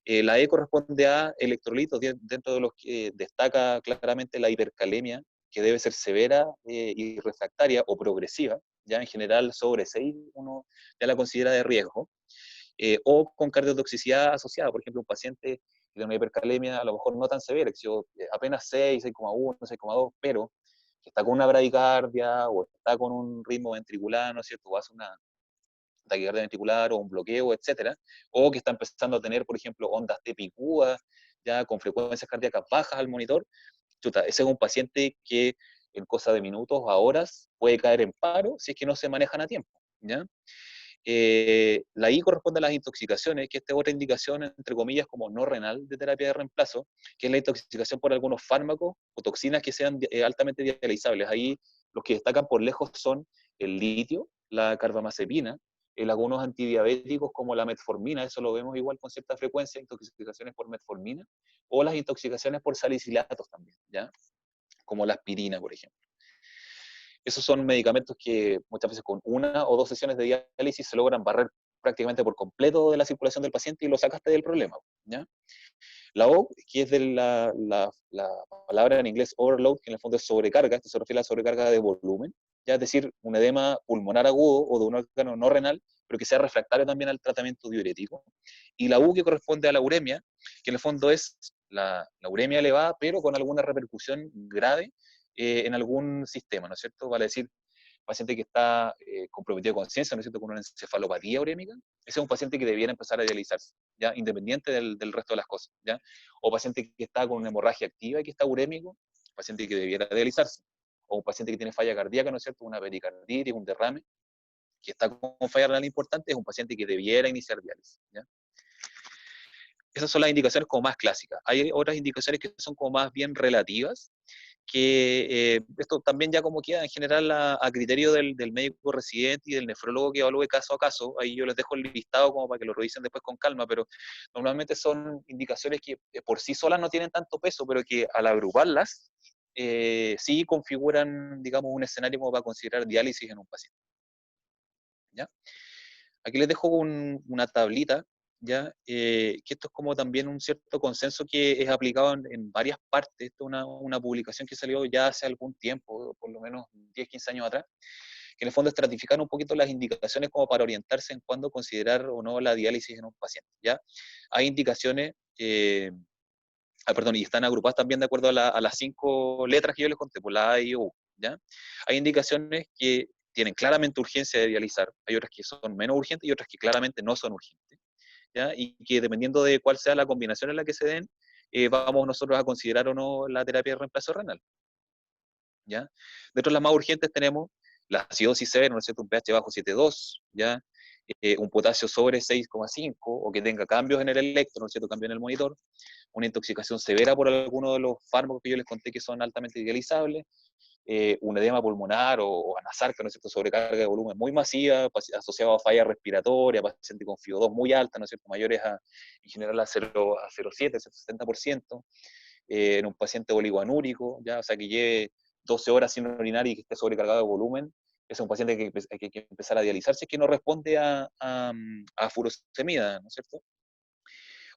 Speaker 1: La E corresponde a electrolitos, dentro de los que destaca claramente la hipercalemia, que debe ser severa y refractaria o progresiva, ya en general sobre 6 uno ya la considera de riesgo, o con cardiotoxicidad asociada, por ejemplo, un paciente de una hipercalemia a lo mejor no tan severa, que apenas 6, 6,1, 6,2, pero que está con una bradicardia o está con un ritmo ventricular, ¿no es cierto? O hace una taquicardia ventricular o un bloqueo, etcétera, o que está empezando a tener, por ejemplo, ondas de picúa, ya con frecuencias cardíacas bajas al monitor, chuta, ese es un paciente que en cosa de minutos a horas puede caer en paro si es que no se manejan a tiempo, ¿ya? La I corresponde a las intoxicaciones, que esta es otra indicación, entre comillas, como no renal de terapia de reemplazo, que es la intoxicación por algunos fármacos o toxinas que sean altamente dializables. Ahí los que destacan por lejos son el litio, la carbamazepina, algunos antidiabéticos como la metformina, eso lo vemos igual con cierta frecuencia, intoxicaciones por metformina, o las intoxicaciones por salicilatos también, ¿ya? Como la aspirina, por ejemplo. Esos son medicamentos que muchas veces con una o dos sesiones de diálisis se logran barrer prácticamente por completo de la circulación del paciente y lo sacaste del problema, ¿ya? La O, que es de la palabra en inglés overload, que en el fondo es sobrecarga, esto se refiere a la sobrecarga de volumen, ya es decir, un edema pulmonar agudo o de un órgano no renal, pero que sea refractario también al tratamiento diurético. Y la U, que corresponde a la uremia, que en el fondo es la uremia elevada, pero con alguna repercusión grave en algún sistema, ¿no es cierto? Vale decir, paciente que está comprometido con conciencia, ¿no es cierto?, con una encefalopatía urémica, ese es un paciente que debiera empezar a dializarse, ¿ya? Independiente del resto de las cosas, ¿ya? O paciente que está con una hemorragia activa y que está urémico, paciente que debiera dializarse. O un paciente que tiene falla cardíaca, ¿no es cierto?, una pericarditis, un derrame, que está con falla renal importante, es un paciente que debiera iniciar diálisis, ¿ya? Esas son las indicaciones como más clásicas. Hay otras indicaciones que son como más bien relativas, que esto también ya como queda en general a criterio del médico residente y del nefrólogo que evalúe caso a caso. Ahí yo les dejo el listado como para que lo revisen después con calma, pero normalmente son indicaciones que por sí solas no tienen tanto peso, pero que al agruparlas sí configuran, digamos, un escenario como para considerar diálisis en un paciente, ¿ya? Aquí les dejo una tablita, ¿ya? Que esto es como también un cierto consenso que es aplicado en varias partes. Esto es una publicación que salió ya hace algún tiempo, por lo menos 10, 15 años atrás, que en el fondo estratifican un poquito las indicaciones como para orientarse en cuándo considerar o no la diálisis en un paciente, ¿ya? Hay indicaciones, perdón, y están agrupadas también de acuerdo a las 5 letras que yo les conté, por la A, I, O, U, ¿ya? Hay indicaciones que tienen claramente urgencia de dializar, hay otras que son menos urgentes y otras que claramente no son urgentes, ¿ya? Y que dependiendo de cuál sea la combinación en la que se den, vamos nosotros a considerar o no la terapia de reemplazo renal, ¿ya? Dentro de las más urgentes tenemos la acidosis severa, ¿no es cierto?, un pH bajo 7,2, ¿ya? un potasio sobre 6,5 o que tenga cambios en el electro, ¿no es cierto?, cambios en el monitor, una intoxicación severa por alguno de los fármacos que yo les conté que son altamente idealizables, un edema pulmonar o anasarca, ¿no es cierto?, sobrecarga de volumen muy masiva, asociado a falla respiratoria, paciente con FIO2 muy alta, ¿no es cierto?, mayores en general a 0,7, 70%, en un paciente oligoanúrico, ya, o sea, que lleve 12 horas sin orinar y que esté sobrecargado de volumen, es un paciente que hay que empezar a dializar si es que no responde a furosemida, ¿no es cierto?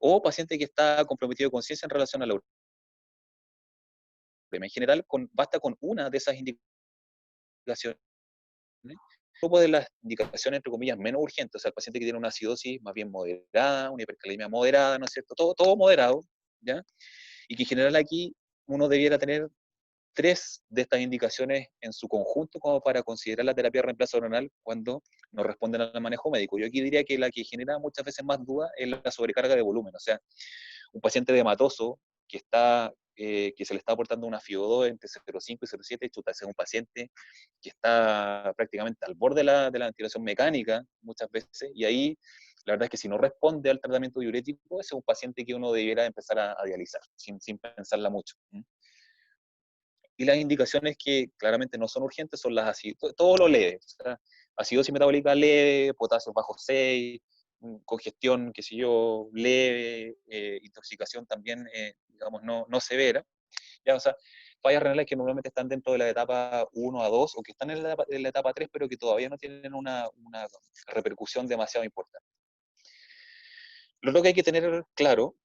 Speaker 1: O paciente que está comprometido de conciencia en relación a la uremia. En general, basta con una de esas indicaciones. Un grupo de las indicaciones, entre comillas, menos urgentes, o sea, el paciente que tiene una acidosis más bien moderada, una hipercalemia moderada, ¿no es cierto? Todo moderado, ¿ya? Y que en general aquí uno debiera tener 3 de estas indicaciones en su conjunto como para considerar la terapia de reemplazo renal cuando no responden al manejo médico. Yo aquí diría que la que genera muchas veces más duda es la sobrecarga de volumen, o sea, un paciente hematoso que que se le está aportando una FIO2 entre 0,5 y 0,7, chuta, ese es un paciente que está prácticamente al borde de la ventilación mecánica muchas veces, y ahí la verdad es que si no responde al tratamiento diurético, ese es un paciente que uno debiera empezar a dializar, sin pensarla mucho. Y las indicaciones que claramente no son urgentes son las así, todo lo leve, o sea, acidosis metabólica leve, potasio bajo 6, congestión, qué sé yo, leve, intoxicación también, digamos, no severa, ya, o sea, fallas renales que normalmente están dentro de la etapa 1 a 2 o que están en la etapa 3, pero que todavía no tienen una repercusión demasiado importante. Lo otro que hay que tener claro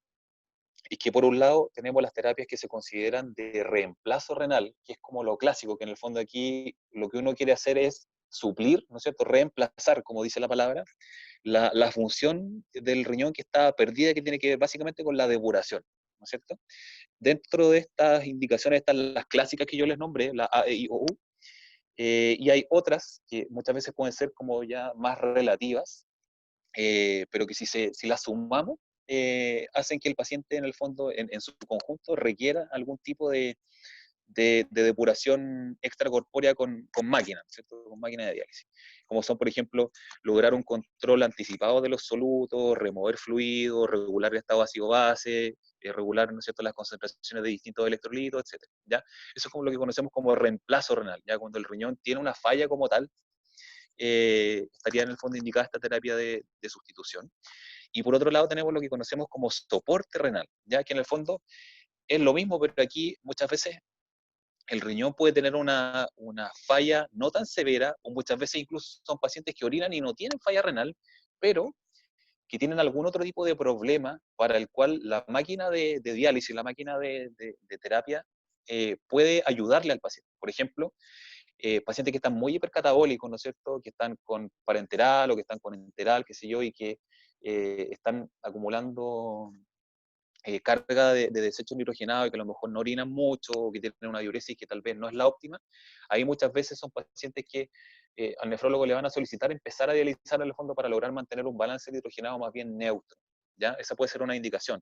Speaker 1: es que por un lado tenemos las terapias que se consideran de reemplazo renal, que es como lo clásico, que en el fondo aquí lo que uno quiere hacer es suplir, ¿no es cierto?, reemplazar, como dice la palabra, la función del riñón que está perdida, que tiene que ver básicamente con la depuración, ¿no es cierto? Dentro de estas indicaciones están las clásicas que yo les nombré, la A, E, I, O, U, y hay otras que muchas veces pueden ser como ya más relativas, pero que si las sumamos, hacen que el paciente en el fondo, en su conjunto, requiera algún tipo de depuración extracorpórea con máquina, ¿cierto? Con máquina de diálisis. Como son, por ejemplo, lograr un control anticipado de los solutos, remover fluidos, regular el estado ácido-base, regular, ¿no es cierto?, las concentraciones de distintos electrolitos, etcétera, ¿ya? Eso es como lo que conocemos como reemplazo renal, ya cuando el riñón tiene una falla como tal, estaría en el fondo indicada esta terapia de sustitución. Y por otro lado tenemos lo que conocemos como soporte renal, ya que en el fondo es lo mismo, pero aquí muchas veces el riñón puede tener una falla no tan severa, o muchas veces incluso son pacientes que orinan y no tienen falla renal, pero que tienen algún otro tipo de problema para el cual la máquina de diálisis, la máquina de terapia, puede ayudarle al paciente. Por ejemplo, pacientes que están muy hipercatabólicos, ¿no es cierto?, que están con parenteral o que están con enteral, qué sé yo, y que están acumulando carga de desechos nitrogenados y que a lo mejor no orinan mucho o que tienen una diuresis que tal vez no es la óptima, ahí muchas veces son pacientes que al nefrólogo le van a solicitar empezar a dializar en el fondo para lograr mantener un balance nitrogenado más bien neutro, ¿ya? Esa puede ser una indicación.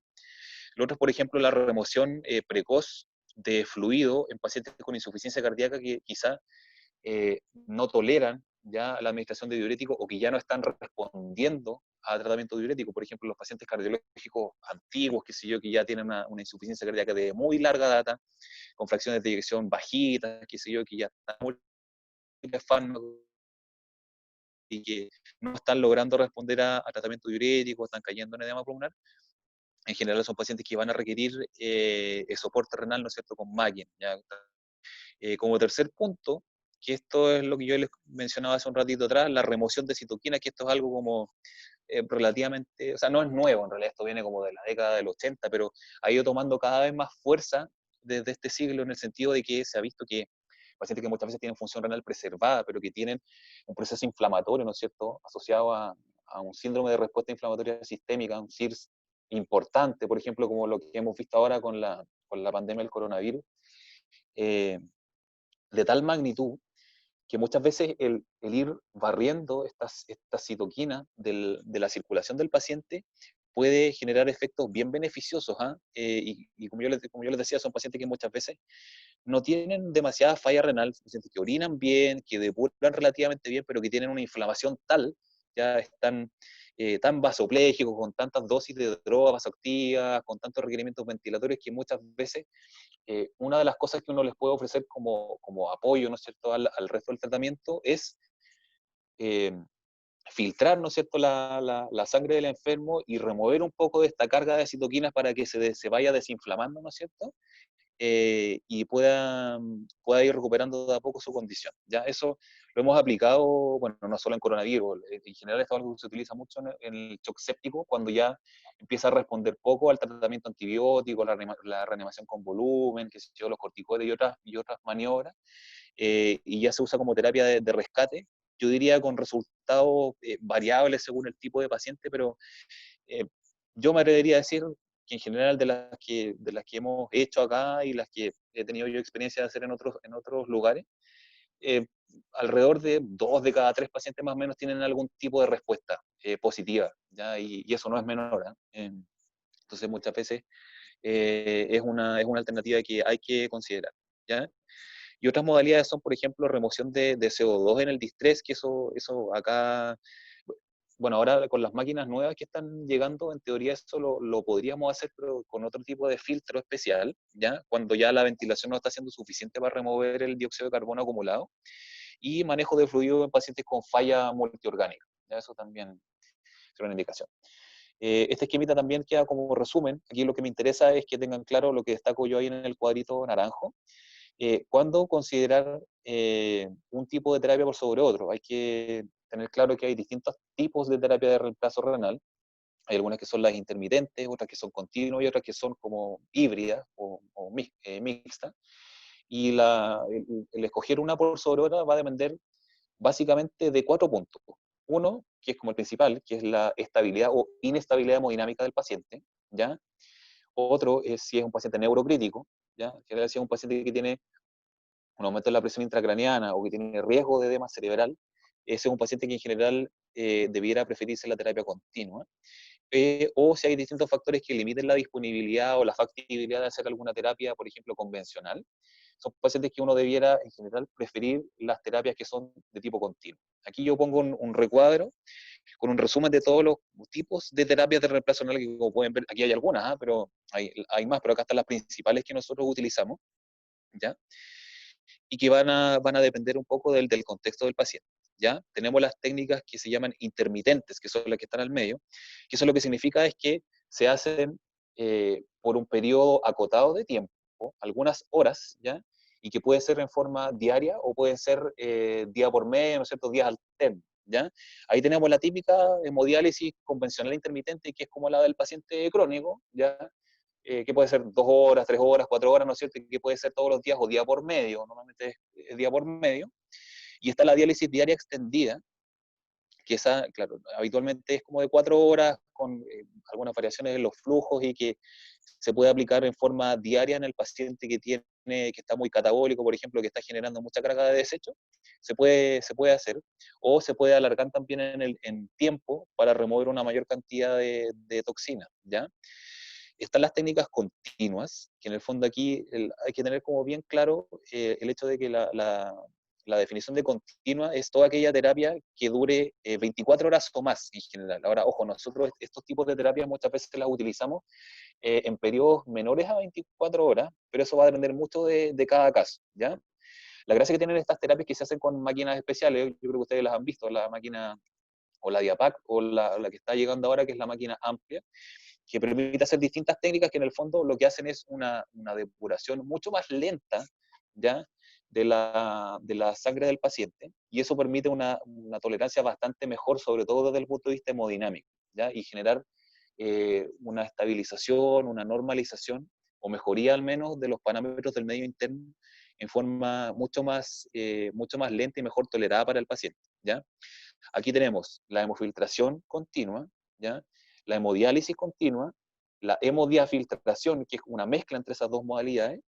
Speaker 1: Lo otro es, por ejemplo, la remoción precoz de fluido en pacientes con insuficiencia cardíaca que quizá no toleran ya la administración de diuréticos o que ya no están respondiendo a tratamiento diurético. Por ejemplo, los pacientes cardiológicos antiguos, que sé yo, que ya tienen una insuficiencia cardíaca de muy larga data, con fracciones de eyección bajitas, que sé yo, que ya están múltiples fármacos y que no están logrando responder a tratamiento diurético, están cayendo en edema pulmonar. En general son pacientes que van a requerir soporte renal, ¿no es cierto?, con máquina. ¿Ya? Como tercer punto, que esto es lo que yo les mencionaba hace un ratito atrás, la remoción de citoquinas, que esto es algo como relativamente, o sea, no es nuevo, en realidad esto viene como de la década del 80, pero ha ido tomando cada vez más fuerza desde este siglo en el sentido de que se ha visto que pacientes que muchas veces tienen función renal preservada, pero que tienen un proceso inflamatorio, ¿no es cierto?, asociado a un síndrome de respuesta inflamatoria sistémica, un SIRS importante, por ejemplo, como lo que hemos visto ahora con la pandemia del coronavirus, eh, de tal magnitud que muchas veces el ir barriendo estas citoquinas de la circulación del paciente puede generar efectos bien beneficiosos. ¿Ah? Y como yo les decía, son pacientes que muchas veces no tienen demasiada falla renal, son pacientes que orinan bien, que depuran relativamente bien, pero que tienen una inflamación tal ya están tan vasopléjicos, con tantas dosis de drogas vasoactivas, con tantos requerimientos ventilatorios, que muchas veces una de las cosas que uno les puede ofrecer como apoyo, ¿no es cierto?, al resto del tratamiento es eh, filtrar, ¿no es cierto?, la sangre del enfermo y remover un poco de esta carga de citoquinas para que se vaya desinflamando, ¿no es cierto?, y pueda ir recuperando de a poco su condición. ¿Ya? Eso lo hemos aplicado, bueno, no solo en coronavirus, en general esto es algo que se utiliza mucho en el shock séptico, cuando ya empieza a responder poco al tratamiento antibiótico, la reanimación con volumen, que sé yo, los corticoides y otras maniobras, y ya se usa como terapia de rescate, yo diría con resultados variables según el tipo de paciente, pero eh, yo me atrevería a decir que en general de las que hemos hecho acá y las que he tenido yo experiencia de hacer en otros lugares, eh, alrededor de 2 de cada 3 pacientes más o menos tienen algún tipo de respuesta positiva, ¿ya? Y eso no es menor, ¿eh? Entonces muchas veces es una alternativa que hay que considerar, ¿ya? Y otras modalidades son, por ejemplo, remoción de CO2 en el distrés, que eso acá, bueno, ahora con las máquinas nuevas que están llegando, en teoría eso lo podríamos hacer, pero con otro tipo de filtro especial, ¿ya? Cuando ya la ventilación no está siendo suficiente para remover el dióxido de carbono acumulado, y manejo de fluido en pacientes con falla multiorgánica, ¿ya? Eso también es una indicación. Este esquemita también queda como resumen. Aquí lo que me interesa es que tengan claro lo que destaco yo ahí en el cuadrito naranjo. ¿Cuándo considerar un tipo de terapia por sobre otro? Hay que tener claro que hay distintos tipos de terapia de reemplazo renal. Hay algunas que son las intermitentes, otras que son continuas y otras que son como híbridas o mixtas. Y el escoger una por sobre otra va a depender básicamente de 4 puntos. Uno, que es como el principal, que es la estabilidad o inestabilidad hemodinámica del paciente, ¿ya? Otro es si es un paciente neurocrítico, ¿ya? En general, si es un paciente que tiene un aumento de la presión intracraneana o que tiene riesgo de edema cerebral, ese es un paciente que en general debiera preferirse la terapia continua. O si hay distintos factores que limiten la disponibilidad o la factibilidad de hacer alguna terapia, por ejemplo, convencional, son pacientes que uno debiera en general preferir las terapias que son de tipo continuo. Aquí yo pongo un recuadro con un resumen de todos los tipos de terapias de reemplazo renal, que como pueden ver, aquí hay algunas, pero hay más, pero acá están las principales que nosotros utilizamos, ¿ya? Y que van a depender un poco del contexto del paciente. ¿Ya? Tenemos las técnicas que se llaman intermitentes, que son las que están al medio, que eso lo que significa es que se hacen por un periodo acotado de tiempo, algunas horas, ¿ya? Y que puede ser en forma diaria o pueden ser día por mes, ¿no es cierto?, días alternos, ¿ya? Ahí tenemos la típica hemodiálisis convencional intermitente, que es como la del paciente crónico, ¿ya? Que puede ser 2 horas, 3 horas, 4 horas, ¿no es cierto? Y que puede ser todos los días o día por medio, normalmente es día por medio. Y está la diálisis diaria extendida, que esa, claro, habitualmente es como de 4 horas, con algunas variaciones en los flujos y que se puede aplicar en forma diaria en el paciente que está muy catabólico, por ejemplo, que está generando mucha carga de desecho, se puede hacer, o se puede alargar también en tiempo para remover una mayor cantidad de toxina, ¿ya? Están las técnicas continuas, que en el fondo aquí hay que tener como bien claro el hecho de que la definición de continua es toda aquella terapia que dure 24 horas o más en general. Ahora, ojo, nosotros estos tipos de terapias muchas veces las utilizamos en periodos menores a 24 horas, pero eso va a depender mucho de cada caso, ¿ya? La gracia que tienen estas terapias que se hacen con máquinas especiales, yo creo que ustedes las han visto, la máquina o la Diapac o la que está llegando ahora, que es la máquina amplia, que permite hacer distintas técnicas que en el fondo lo que hacen es una depuración mucho más lenta, ¿ya? De la sangre del paciente, y eso permite una tolerancia bastante mejor, sobre todo desde el punto de vista hemodinámico, ¿ya? Y generar una estabilización, una normalización, o mejoría al menos de los parámetros del medio interno en forma mucho más lenta y mejor tolerada para el paciente, ¿ya? Aquí tenemos la hemofiltración continua, ¿ya? La hemodiálisis continua, la hemodiafiltración, que es una mezcla entre esas dos modalidades,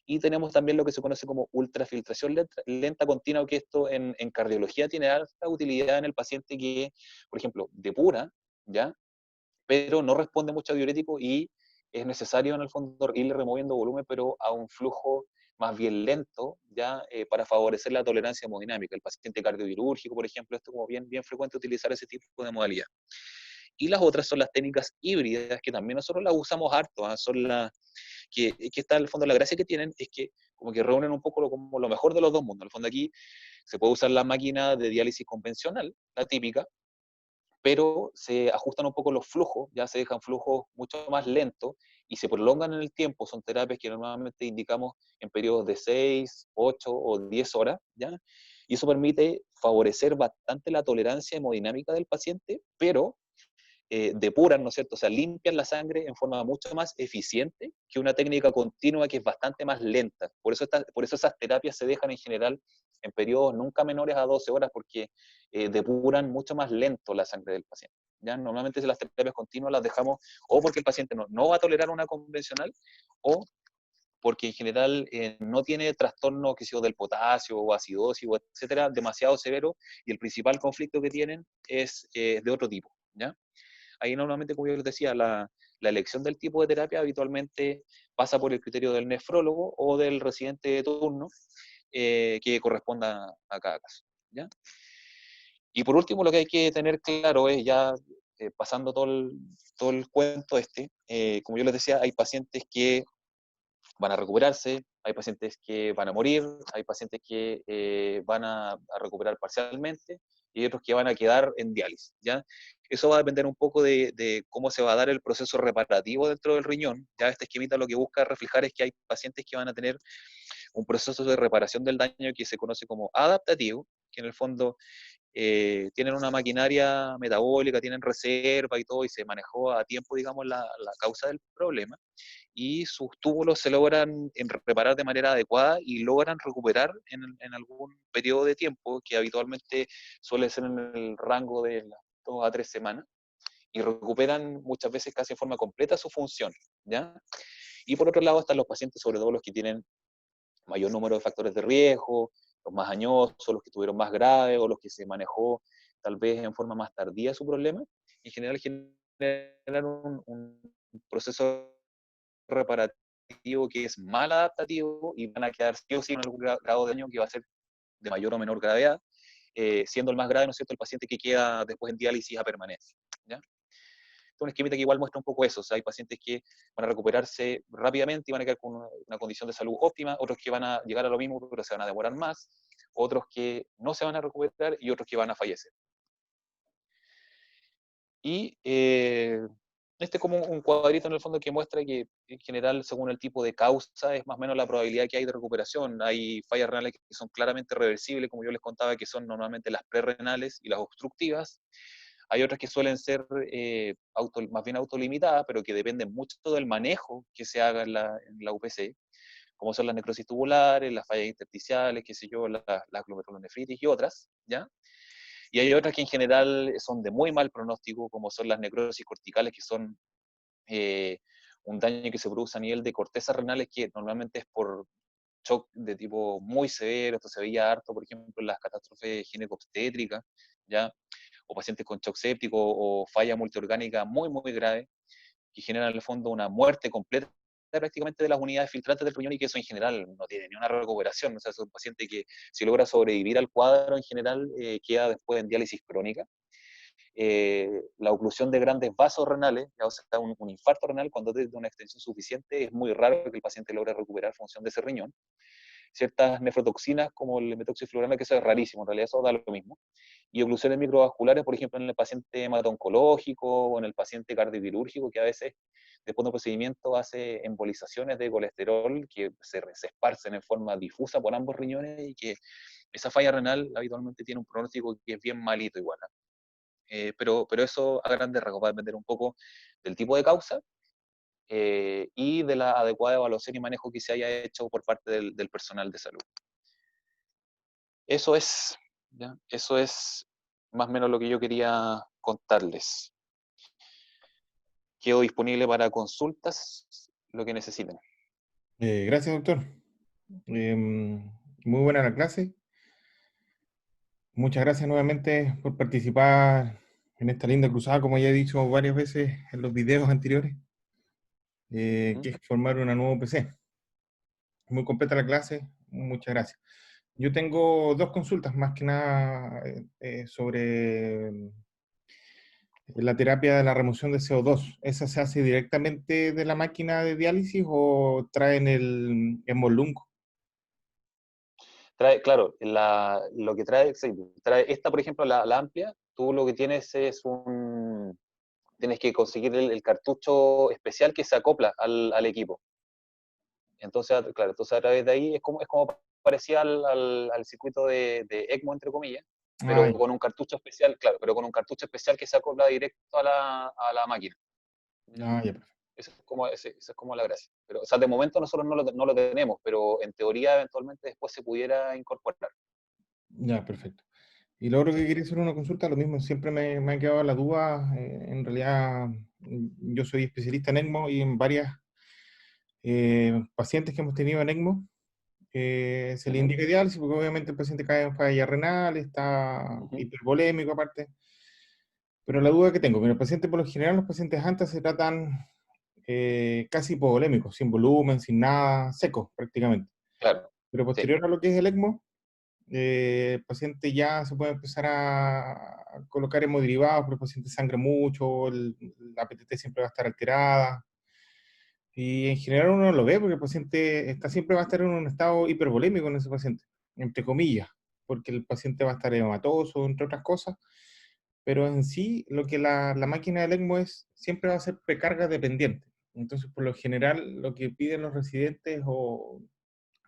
Speaker 1: y tenemos también lo que se conoce como ultrafiltración lenta continua, que esto en cardiología tiene alta utilidad en el paciente que, por ejemplo, depura, ¿ya? Pero no responde mucho a diurético y es necesario en el fondo irle removiendo volumen, pero a un flujo más bien lento, ¿ya? Para favorecer la tolerancia hemodinámica. El paciente cardioquirúrgico, por ejemplo, esto es como bien frecuente utilizar ese tipo de modalidad. Y las otras son las técnicas híbridas, que también nosotros las usamos harto, ¿eh? Son las que está en el fondo, la gracia que tienen es que como que reúnen un poco como lo mejor de los dos mundos. En el fondo aquí se puede usar la máquina de diálisis convencional, la típica, pero se ajustan un poco los flujos, ya se dejan flujos mucho más lentos y se prolongan en el tiempo. Son terapias que normalmente indicamos en periodos de 6, 8 o 10 horas, ¿ya? Y eso permite favorecer bastante la tolerancia hemodinámica del paciente, pero depuran, ¿no es cierto? O sea, limpian la sangre en forma mucho más eficiente que una técnica continua que es bastante más lenta. Por eso esas terapias se dejan en general en periodos nunca menores a 12 horas, porque depuran mucho más lento la sangre del paciente. ¿Ya? Normalmente las terapias continuas las dejamos o porque el paciente no va a tolerar una convencional, o porque en general no tiene trastorno que sea del potasio o acidosis, o etcétera, demasiado severo, y el principal conflicto que tienen es de otro tipo. ¿Ya? Ahí normalmente, como yo les decía, la elección del tipo de terapia habitualmente pasa por el criterio del nefrólogo o del residente de turno que corresponda a cada caso. ¿Ya? Y por último, lo que hay que tener claro es ya, pasando todo el cuento como yo les decía, hay pacientes que van a recuperarse, hay pacientes que van a morir, hay pacientes que van a recuperar parcialmente y otros que van a quedar en diálisis, ¿ya? Eso va a depender un poco de cómo se va a dar el proceso reparativo dentro del riñón. Ya este esquemita lo que busca reflejar es que hay pacientes que van a tener un proceso de reparación del daño que se conoce como adaptativo, que en el fondo tienen una maquinaria metabólica, tienen reserva y todo, y se manejó a tiempo, digamos, la causa del problema, y sus túbulos se logran reparar de manera adecuada y logran recuperar en algún periodo de tiempo que habitualmente suele ser en el rango de las 2 a 3 semanas, y recuperan muchas veces casi en forma completa su función, ¿ya? Y por otro lado están los pacientes, sobre todo los que tienen mayor número de factores de riesgo, los más añosos, los que estuvieron más graves o los que se manejó tal vez en forma más tardía su problema. En general generan un proceso reparativo que es mal adaptativo y van a quedar sí o sí en algún grado de daño que va a ser de mayor o menor gravedad, siendo el más grave, ¿no es cierto?, el paciente que queda después en diálisis a permanencia. ¿Ya? Es un esquema que igual muestra un poco eso. O sea, hay pacientes que van a recuperarse rápidamente y van a quedar con una condición de salud óptima, otros que van a llegar a lo mismo pero se van a demorar más, otros que no se van a recuperar y otros que van a fallecer. Y este es como un cuadrito en el fondo que muestra que en general, según el tipo de causa, es más o menos la probabilidad que hay de recuperación. Hay fallas renales que son claramente reversibles, como yo les contaba, que son normalmente las prerrenales y las obstructivas. Hay otras que suelen ser más bien autolimitadas, pero que dependen mucho del manejo que se haga en la UPC, como son las necrosis tubulares, las fallas intersticiales, qué sé yo, la glomerulonefritis y otras, ¿ya? Y hay otras que en general son de muy mal pronóstico, como son las necrosis corticales, que son eh, un daño que se produce a nivel de cortezas renales, que normalmente es por shock de tipo muy severo. Esto se veía harto, por ejemplo, en las catástrofes ginecobstétricas, ¿ya? O pacientes con shock séptico o falla multiorgánica muy grave, que generan en el fondo una muerte completa prácticamente de las unidades filtrantes del riñón, y que eso en general no tiene ni una recuperación. O sea, es un paciente que si logra sobrevivir al cuadro en general queda después en diálisis crónica. La oclusión de grandes vasos renales, o sea, un infarto renal, cuando es de una extensión suficiente, es muy raro que el paciente logre recuperar función de ese riñón. Ciertas nefrotoxinas como el metoxiflurano, que eso es rarísimo, en realidad eso da lo mismo. Y oclusiones microvasculares, por ejemplo, en el paciente hemato-oncológico o en el paciente cardioquirúrgico, que a veces después de un procedimiento hace embolizaciones de colesterol que se esparcen en forma difusa por ambos riñones, y que esa falla renal habitualmente tiene un pronóstico que es bien malito igual. Pero eso a grandes rasgos va a depender un poco del tipo de causa y de la adecuada evaluación y manejo que se haya hecho por parte del personal de salud. Eso es, ¿ya? Eso es más o menos lo que yo quería contarles. Quedo disponible para consultas, lo que necesiten.
Speaker 2: Gracias, doctor. Muy buena la clase. Muchas gracias nuevamente por participar en esta linda cruzada, como ya he dicho varias veces en los videos anteriores, que es formar una nueva UPC. Muy completa la clase, muchas gracias. Yo tengo dos consultas, más que nada sobre la terapia de la remoción de CO2. ¿Esa se hace directamente de la máquina de diálisis o traen el hemolunco?
Speaker 1: Trae, claro, lo que trae, sí, trae esta, por ejemplo, la amplia, tú lo que tienes es tienes que conseguir el cartucho especial que se acopla al equipo. Entonces, claro, entonces a través de ahí es como parecía al circuito de ECMO, entre comillas,
Speaker 2: Ah,
Speaker 1: pero con un cartucho especial, claro, pero con un cartucho especial que se acopla directo a la máquina.
Speaker 2: ya, ya, perfecto.
Speaker 1: Esa es como la gracia. Pero, o sea, de momento nosotros no lo tenemos, pero en teoría eventualmente después se pudiera incorporar.
Speaker 2: Ya, perfecto. Y lo otro
Speaker 1: Sí.
Speaker 2: que quería hacer una consulta, lo mismo, siempre me ha quedado la duda. En realidad, yo soy especialista en ECMO y en varias pacientes que hemos tenido en ECMO se le
Speaker 1: Ujú,
Speaker 2: indica diálisis porque obviamente el paciente cae en falla renal, está
Speaker 1: ujú,
Speaker 2: hipervolémico aparte. Pero la duda que tengo, mira, el paciente por lo general, los pacientes antes se tratan casi hipovolémicos, sin volumen, sin nada, secos prácticamente.
Speaker 1: claro,
Speaker 2: Pero
Speaker 1: sí.
Speaker 2: posterior a lo que es el ECMO, el paciente ya se puede empezar a colocar hemoderivados, pero el paciente sangra mucho, la PTT siempre va a estar alterada. Y en general uno lo ve porque el paciente siempre va a estar en un estado hipervolémico en ese paciente, entre comillas, porque el paciente va a estar hematoso, entre otras cosas, pero en sí lo que la máquina del ECMO es, siempre va a ser precarga dependiente. Entonces, por lo general, lo que piden los residentes o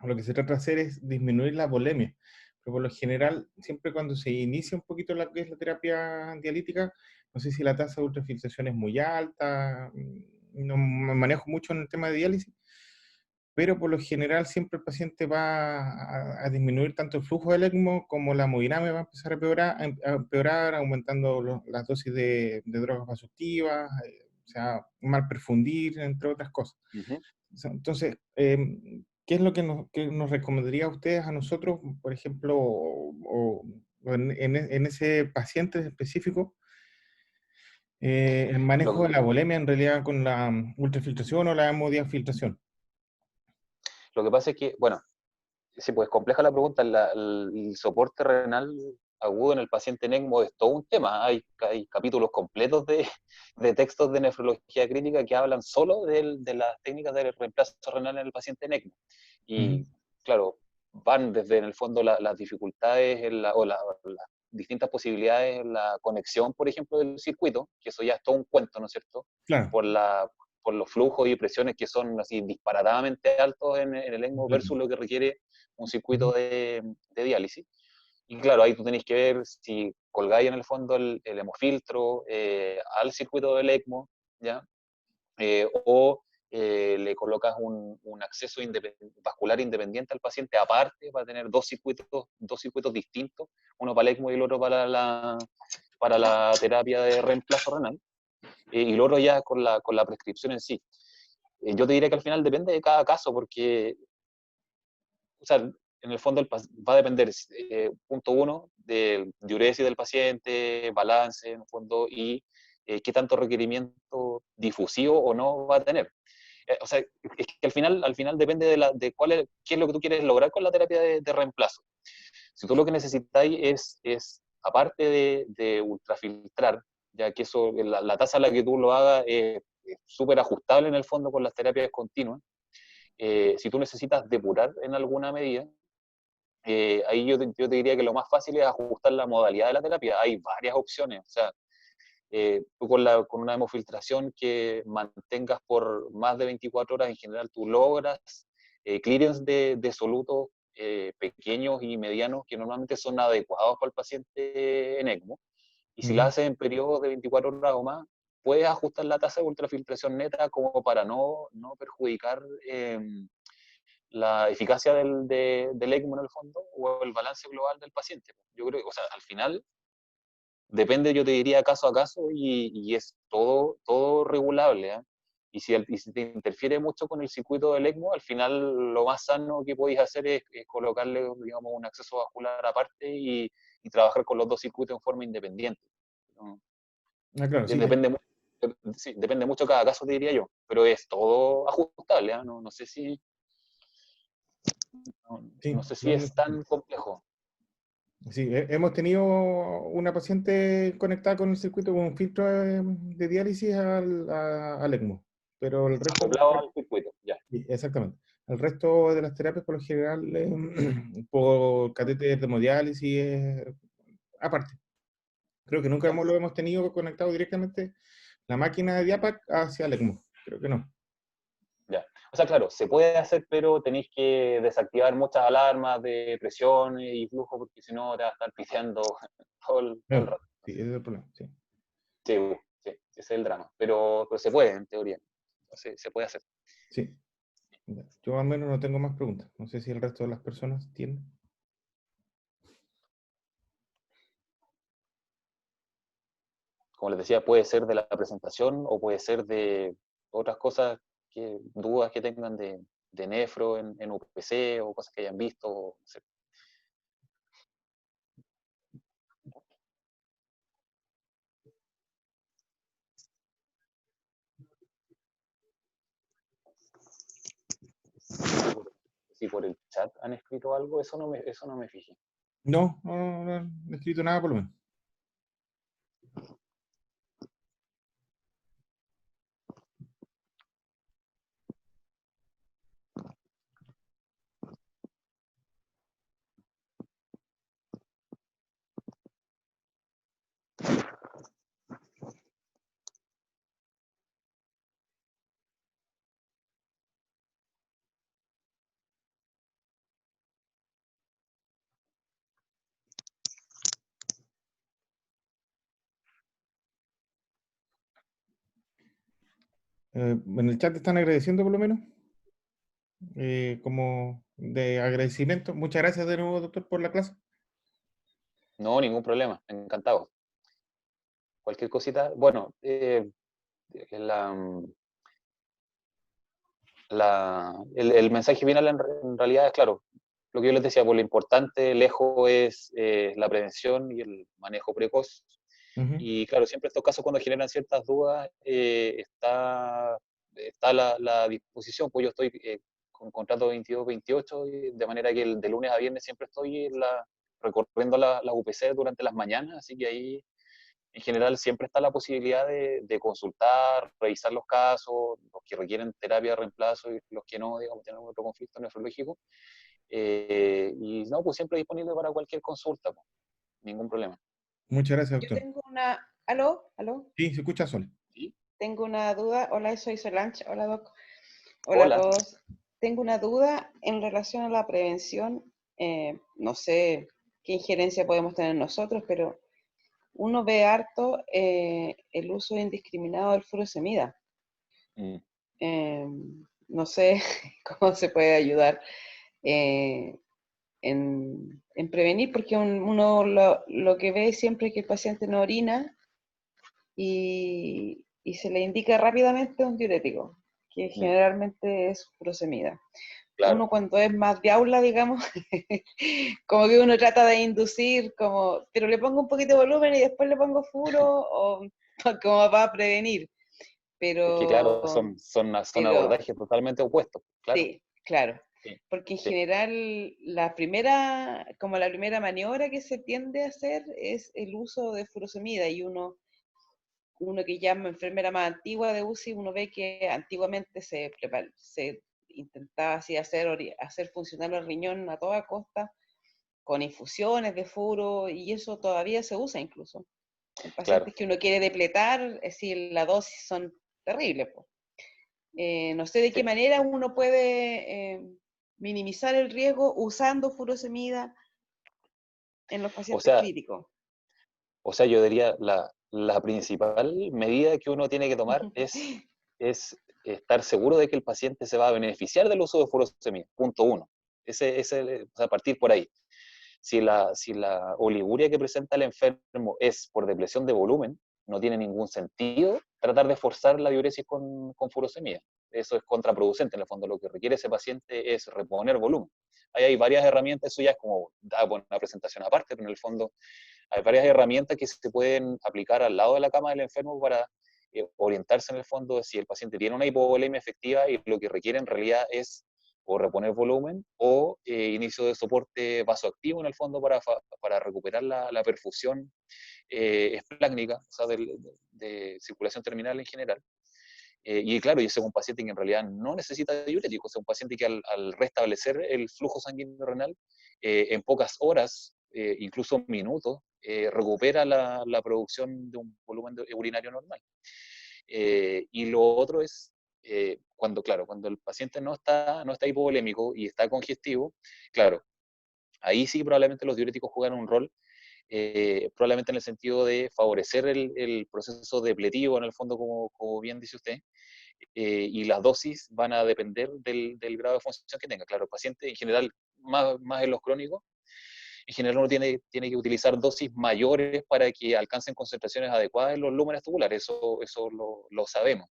Speaker 2: lo que se trata de hacer es disminuir la volemia. Pero por lo general, siempre cuando se inicia un poquito la que es la terapia dialítica, no sé si la tasa de ultrafiltración es muy alta, no me manejo mucho en el tema de diálisis, pero por lo general siempre el paciente va a disminuir tanto el flujo del ECMO como la hemodinamia va a empezar a empeorar aumentando las dosis de drogas vasoactivas, o sea, mal perfundir, entre otras cosas.
Speaker 1: Ujú.
Speaker 2: Entonces, ¿qué es lo que nos recomendaría a ustedes, a nosotros, por ejemplo, o en ese paciente específico, el manejo
Speaker 1: Lo,
Speaker 2: de la volemia en realidad con la ultrafiltración o la hemodiafiltración?
Speaker 1: lo que pasa es que, bueno, sí, pues compleja la pregunta. El soporte renal agudo en el paciente en ECMO es todo un tema. Hay capítulos completos de textos de nefrología crítica que hablan solo de las técnicas de reemplazo renal en el paciente en ECMO.
Speaker 2: Ujú.
Speaker 1: Y claro, van desde en el fondo las dificultades o las distintas posibilidades en la conexión, por ejemplo, del circuito, que eso ya es todo un cuento, ¿no es cierto?
Speaker 2: Claro,
Speaker 1: Por por los flujos y presiones que son así disparatadamente altos en el ECMO versus
Speaker 2: completamente.
Speaker 1: lo que requiere un circuito
Speaker 2: Ujú.
Speaker 1: de diálisis. Y claro, ahí tú tenéis que ver si colgáis en el fondo el hemofiltro al circuito del ECMO, ¿ya? O le colocas un acceso vascular independiente al paciente aparte para tener dos circuitos distintos, uno para el ECMO y el otro para la terapia de reemplazo renal, y el otro ya con la prescripción en sí. Yo te diría que al final depende de cada caso, porque o sea, en el fondo va a depender, punto uno, de diuresis del paciente, balance, en el fondo, y qué tanto requerimiento difusivo o no va a tener. O sea, es que al final depende de qué es lo que tú quieres lograr con la terapia de reemplazo. Si tú lo que necesitáis aparte de ultrafiltrar, ya que eso, la tasa a la que tú lo hagas es súper ajustable en el fondo con las terapias continuas, si tú necesitas depurar en alguna medida, ahí yo te diría que lo más fácil es ajustar la modalidad de la terapia. Hay varias opciones. O sea, tú con una hemofiltración que mantengas por más de 24 horas, en general tú logras clearance de solutos pequeños y medianos que normalmente son adecuados para el paciente en ECMO. Y si la
Speaker 2: Ujú.
Speaker 1: haces en periodos de 24 horas o más, puedes ajustar la tasa de ultrafiltración neta como para no perjudicar la eficacia del ECMO en el fondo o el balance global del paciente. Yo creo que, o sea, al final depende, yo te diría, caso a caso y es todo regulable. ¿Eh? Y si te interfiere mucho con el circuito del ECMO, al final lo más sano que podéis hacer es colocarle, digamos, un acceso vascular aparte y trabajar con los dos circuitos en forma independiente. ¿No?
Speaker 2: Ah, claro, sí.
Speaker 1: Depende, sí, depende mucho cada caso, te diría yo, pero es todo ajustable. ¿Eh? No sé si...
Speaker 2: Sí,
Speaker 1: No sé si
Speaker 2: no es
Speaker 1: es
Speaker 2: muy
Speaker 1: tan
Speaker 2: frecuente.
Speaker 1: complejo.
Speaker 2: Sí, hemos tenido una paciente conectada con el circuito con un filtro de diálisis al ECMO, pero el resto,
Speaker 1: Acoplado al circuito, ya.
Speaker 2: sí, exactamente. El resto de las terapias, por lo general, por catéter de hemodiálisis, aparte. Creo que nunca
Speaker 1: Ya.
Speaker 2: lo hemos tenido conectado directamente la máquina de Diapac hacia el ECMO. Creo que no.
Speaker 1: Ya. O sea, claro, se puede hacer, pero tenéis que desactivar muchas alarmas de presión y flujo, porque si no te va a estar pifiando todo el
Speaker 2: Claro,
Speaker 1: rato.
Speaker 2: sí, ese es el problema. Sí,
Speaker 1: Sí, sí, ese es el drama. Pero se puede, en teoría. Se puede hacer.
Speaker 2: sí. Ya. Yo al menos no tengo más preguntas. No sé si el resto de las personas tienen.
Speaker 1: Como les decía, puede ser de la presentación o puede ser de otras cosas, dudas que tengan de nefro en UPC o cosas que hayan visto. No sé. Si por el chat han escrito algo, eso no me fijé.
Speaker 2: No, no he escrito nada por lo menos. En el chat te están agradeciendo por lo menos, como de agradecimiento. Muchas gracias de nuevo, doctor, por la clase.
Speaker 1: No, ningún problema, encantado. Cualquier cosita, bueno, la, el mensaje final en realidad es claro, lo que yo les decía, pues lo importante lejos es la prevención y el manejo precoz.
Speaker 2: Ujú.
Speaker 1: Y claro, siempre estos casos cuando generan ciertas dudas está la disposición, pues yo estoy con contrato 22-28, de manera que de lunes a viernes siempre estoy recorriendo la UPC durante las mañanas, así que ahí en general siempre está la posibilidad de consultar, revisar los casos, los que requieren terapia de reemplazo y los que no, digamos, tienen otro conflicto nefrológico. Y no, pues siempre disponible para cualquier consulta, pues, ningún problema.
Speaker 2: Muchas gracias,
Speaker 3: Yo
Speaker 2: doctor.
Speaker 3: tengo una... ¿Aló? ¿Aló?
Speaker 2: Sí, se escucha Sol.
Speaker 1: ¿Sí?
Speaker 3: Tengo una duda. Hola, soy Solange. Hola, Doc. Hola a
Speaker 1: Hola.
Speaker 3: todos. Tengo una duda en relación a la prevención. No sé qué injerencia podemos tener nosotros, pero uno ve harto el uso indiscriminado del furosemida.
Speaker 1: Mm,
Speaker 3: Eh, no sé cómo se puede ayudar eh, en prevenir, porque uno lo que ve siempre es que el paciente no orina y se le indica rápidamente un diurético, que
Speaker 1: mm,
Speaker 3: generalmente es furosemida.
Speaker 1: claro,
Speaker 3: Uno cuando es más de aula, digamos, como que uno trata de inducir, como, pero le pongo un poquito de volumen y después le pongo furo, o como para prevenir.
Speaker 1: es que claro,
Speaker 3: Pero,
Speaker 1: son
Speaker 3: pero
Speaker 1: abordajes totalmente opuestos, claro,
Speaker 3: sí, claro.
Speaker 1: sí,
Speaker 3: Porque en
Speaker 1: sí,
Speaker 3: general como la primera maniobra que se tiende a hacer es el uso de furosemida y uno que llama enfermera más antigua de UCI, uno ve que antiguamente se intentaba así hacer funcionar el riñón a toda costa con infusiones de furo y eso todavía se usa incluso. En
Speaker 1: claro,
Speaker 3: pacientes que uno quiere depletar, es decir, las dosis son terribles. Po. No sé de qué
Speaker 1: sí.
Speaker 3: manera uno puede minimizar el riesgo usando furosemida en los
Speaker 1: O
Speaker 3: pacientes
Speaker 1: sea,
Speaker 3: críticos.
Speaker 1: o sea, yo diría la principal medida que uno tiene que tomar es estar seguro de que el paciente se va a beneficiar del uso de furosemida, punto uno. O sea, partir por ahí. Si la oliguria que presenta el enfermo es por depresión de volumen, no tiene ningún sentido tratar de forzar la diuresis con furosemida. Eso es contraproducente. En el fondo, lo que requiere ese paciente es reponer volumen. Ahí hay varias herramientas, eso ya es como una presentación aparte, pero en el fondo hay varias herramientas que se pueden aplicar al lado de la cama del enfermo para orientarse en el fondo si el paciente tiene una hipovolemia efectiva y lo que requiere en realidad es o reponer volumen, o inicio de soporte vasoactivo en el fondo para recuperar la perfusión esplácnica, o sea, de circulación terminal en general. Y claro, y ese es un paciente que en realidad no necesita diuréticos, es un paciente que al restablecer el flujo sanguíneo renal, en pocas horas, incluso minutos, recupera la producción de un volumen urinario normal. Y lo otro es, cuando el paciente no está hipovolémico y está congestivo, claro, ahí sí probablemente los diuréticos juegan un rol, probablemente en el sentido de favorecer el proceso depletivo, en el fondo, como bien dice usted, y las dosis van a depender del grado de función que tenga. Claro, el paciente en general, más en los crónicos, en general uno tiene que utilizar dosis mayores para que alcancen concentraciones adecuadas en los lúmenes tubulares, eso lo sabemos.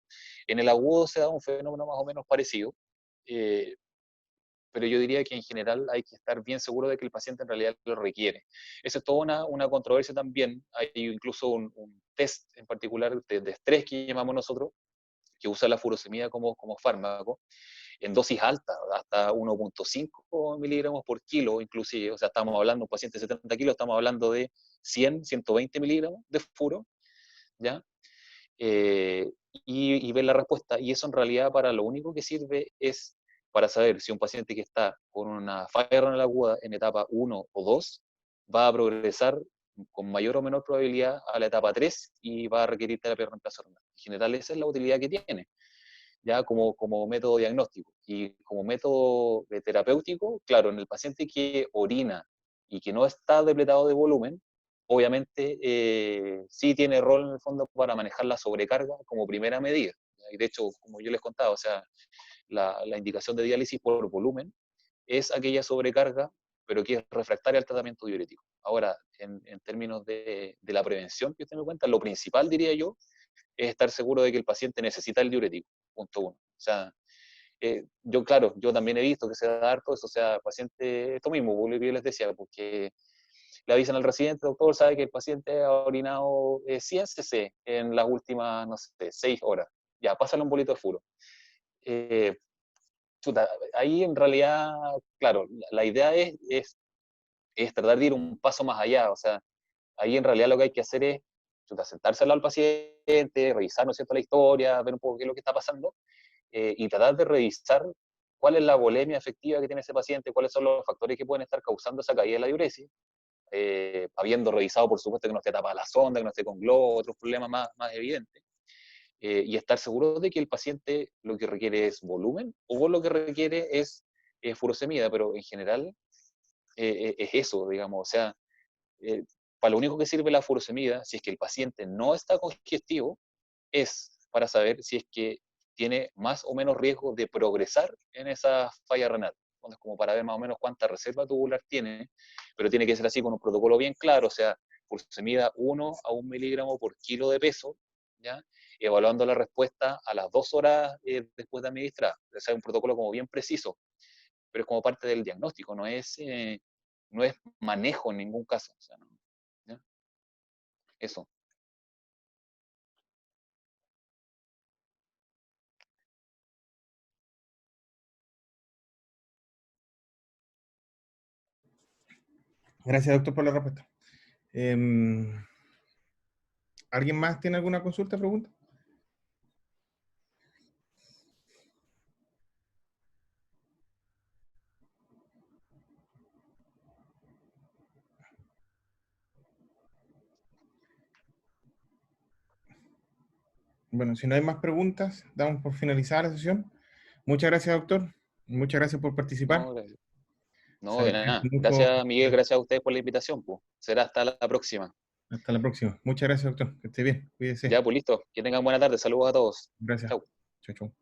Speaker 1: En el agudo se da un fenómeno más o menos parecido, pero yo diría que en general hay que estar bien seguro de que el paciente en realidad lo requiere. Esa es toda una controversia también. Hay incluso un test en particular de estrés que llamamos nosotros, que usa la furosemida como fármaco, en dosis altas, hasta 1.5 miligramos por kilo inclusive. O sea, estamos hablando de un paciente de 70 kilos, estamos hablando de 100, 120 miligramos de furo, ¿ya? Y ver la respuesta. Y eso en realidad para lo único que sirve es para saber si un paciente que está con una falla renal aguda en etapa 1 o 2 va a progresar con mayor o menor probabilidad a la etapa 3 y va a requerir terapia de reemplazo renal. En general esa es la utilidad que tiene, ya como método diagnóstico. Y como método terapéutico, claro, en el paciente que orina y que no está depletado de volumen, obviamente sí tiene rol en el fondo para manejar la sobrecarga como primera medida. Y de hecho, como yo les contaba, o sea, la indicación de diálisis por volumen es aquella sobrecarga, pero que es refractaria al tratamiento diurético. Ahora, en términos de la prevención que usted me cuenta, lo principal, diría yo, es estar seguro de que el paciente necesita el diurético, punto uno. O sea, yo también he visto que se da harto eso, o sea, paciente, esto mismo, lo que yo les decía, porque le avisan al residente, doctor, sabe que el paciente ha orinado 100 cc en las últimas, no sé, 6 horas. Ya, pásale un bolito de furo. Chuta, ahí en realidad, claro, la idea es tratar de ir un paso más allá, o sea, ahí en realidad lo que hay que hacer es chuta, sentárselo al paciente, revisar, ¿no es cierto?, la historia, ver un poco qué es lo que está pasando, y tratar de revisar cuál es la volemia efectiva que tiene ese paciente, cuáles son los factores que pueden estar causando esa caída de la diuresis, habiendo revisado, por supuesto, que no esté tapada la sonda, que no esté con globo, otros problemas más evidentes, y estar seguro de que el paciente lo que requiere es volumen o lo que requiere es furosemida, pero en general es eso, digamos, o sea, para lo único que sirve la furosemida, si es que el paciente no está congestivo, es para saber si es que tiene más o menos riesgo de progresar en esa falla renal. Entonces, como para ver más o menos cuánta reserva tubular tiene, pero tiene que ser así con un protocolo bien claro, o sea, furosemida 1 a 1 miligramo por kilo de peso, ¿ya? Evaluando la respuesta a las 2 horas después de administrar. O sea, un protocolo como bien preciso, pero es como parte del diagnóstico, no es manejo en ningún caso. O sea, ¿ya? Eso.
Speaker 2: Gracias, doctor, por la respuesta. ¿Alguien más tiene alguna consulta, pregunta? Bueno, si no hay más preguntas, damos por finalizada la sesión. Muchas gracias, doctor. Muchas gracias por participar.
Speaker 1: No, gracias.
Speaker 2: Se
Speaker 1: No, de
Speaker 2: agradece
Speaker 1: nada.
Speaker 2: mucho.
Speaker 1: Gracias, Miguel, gracias a ustedes por la invitación, pues. Será hasta la próxima.
Speaker 2: Hasta la próxima. Muchas gracias, doctor. Que esté bien. Cuídese.
Speaker 1: Ya, pues listo. Que tengan buena tarde. Saludos a todos.
Speaker 2: Gracias.
Speaker 1: Chau.
Speaker 2: Chau, chau.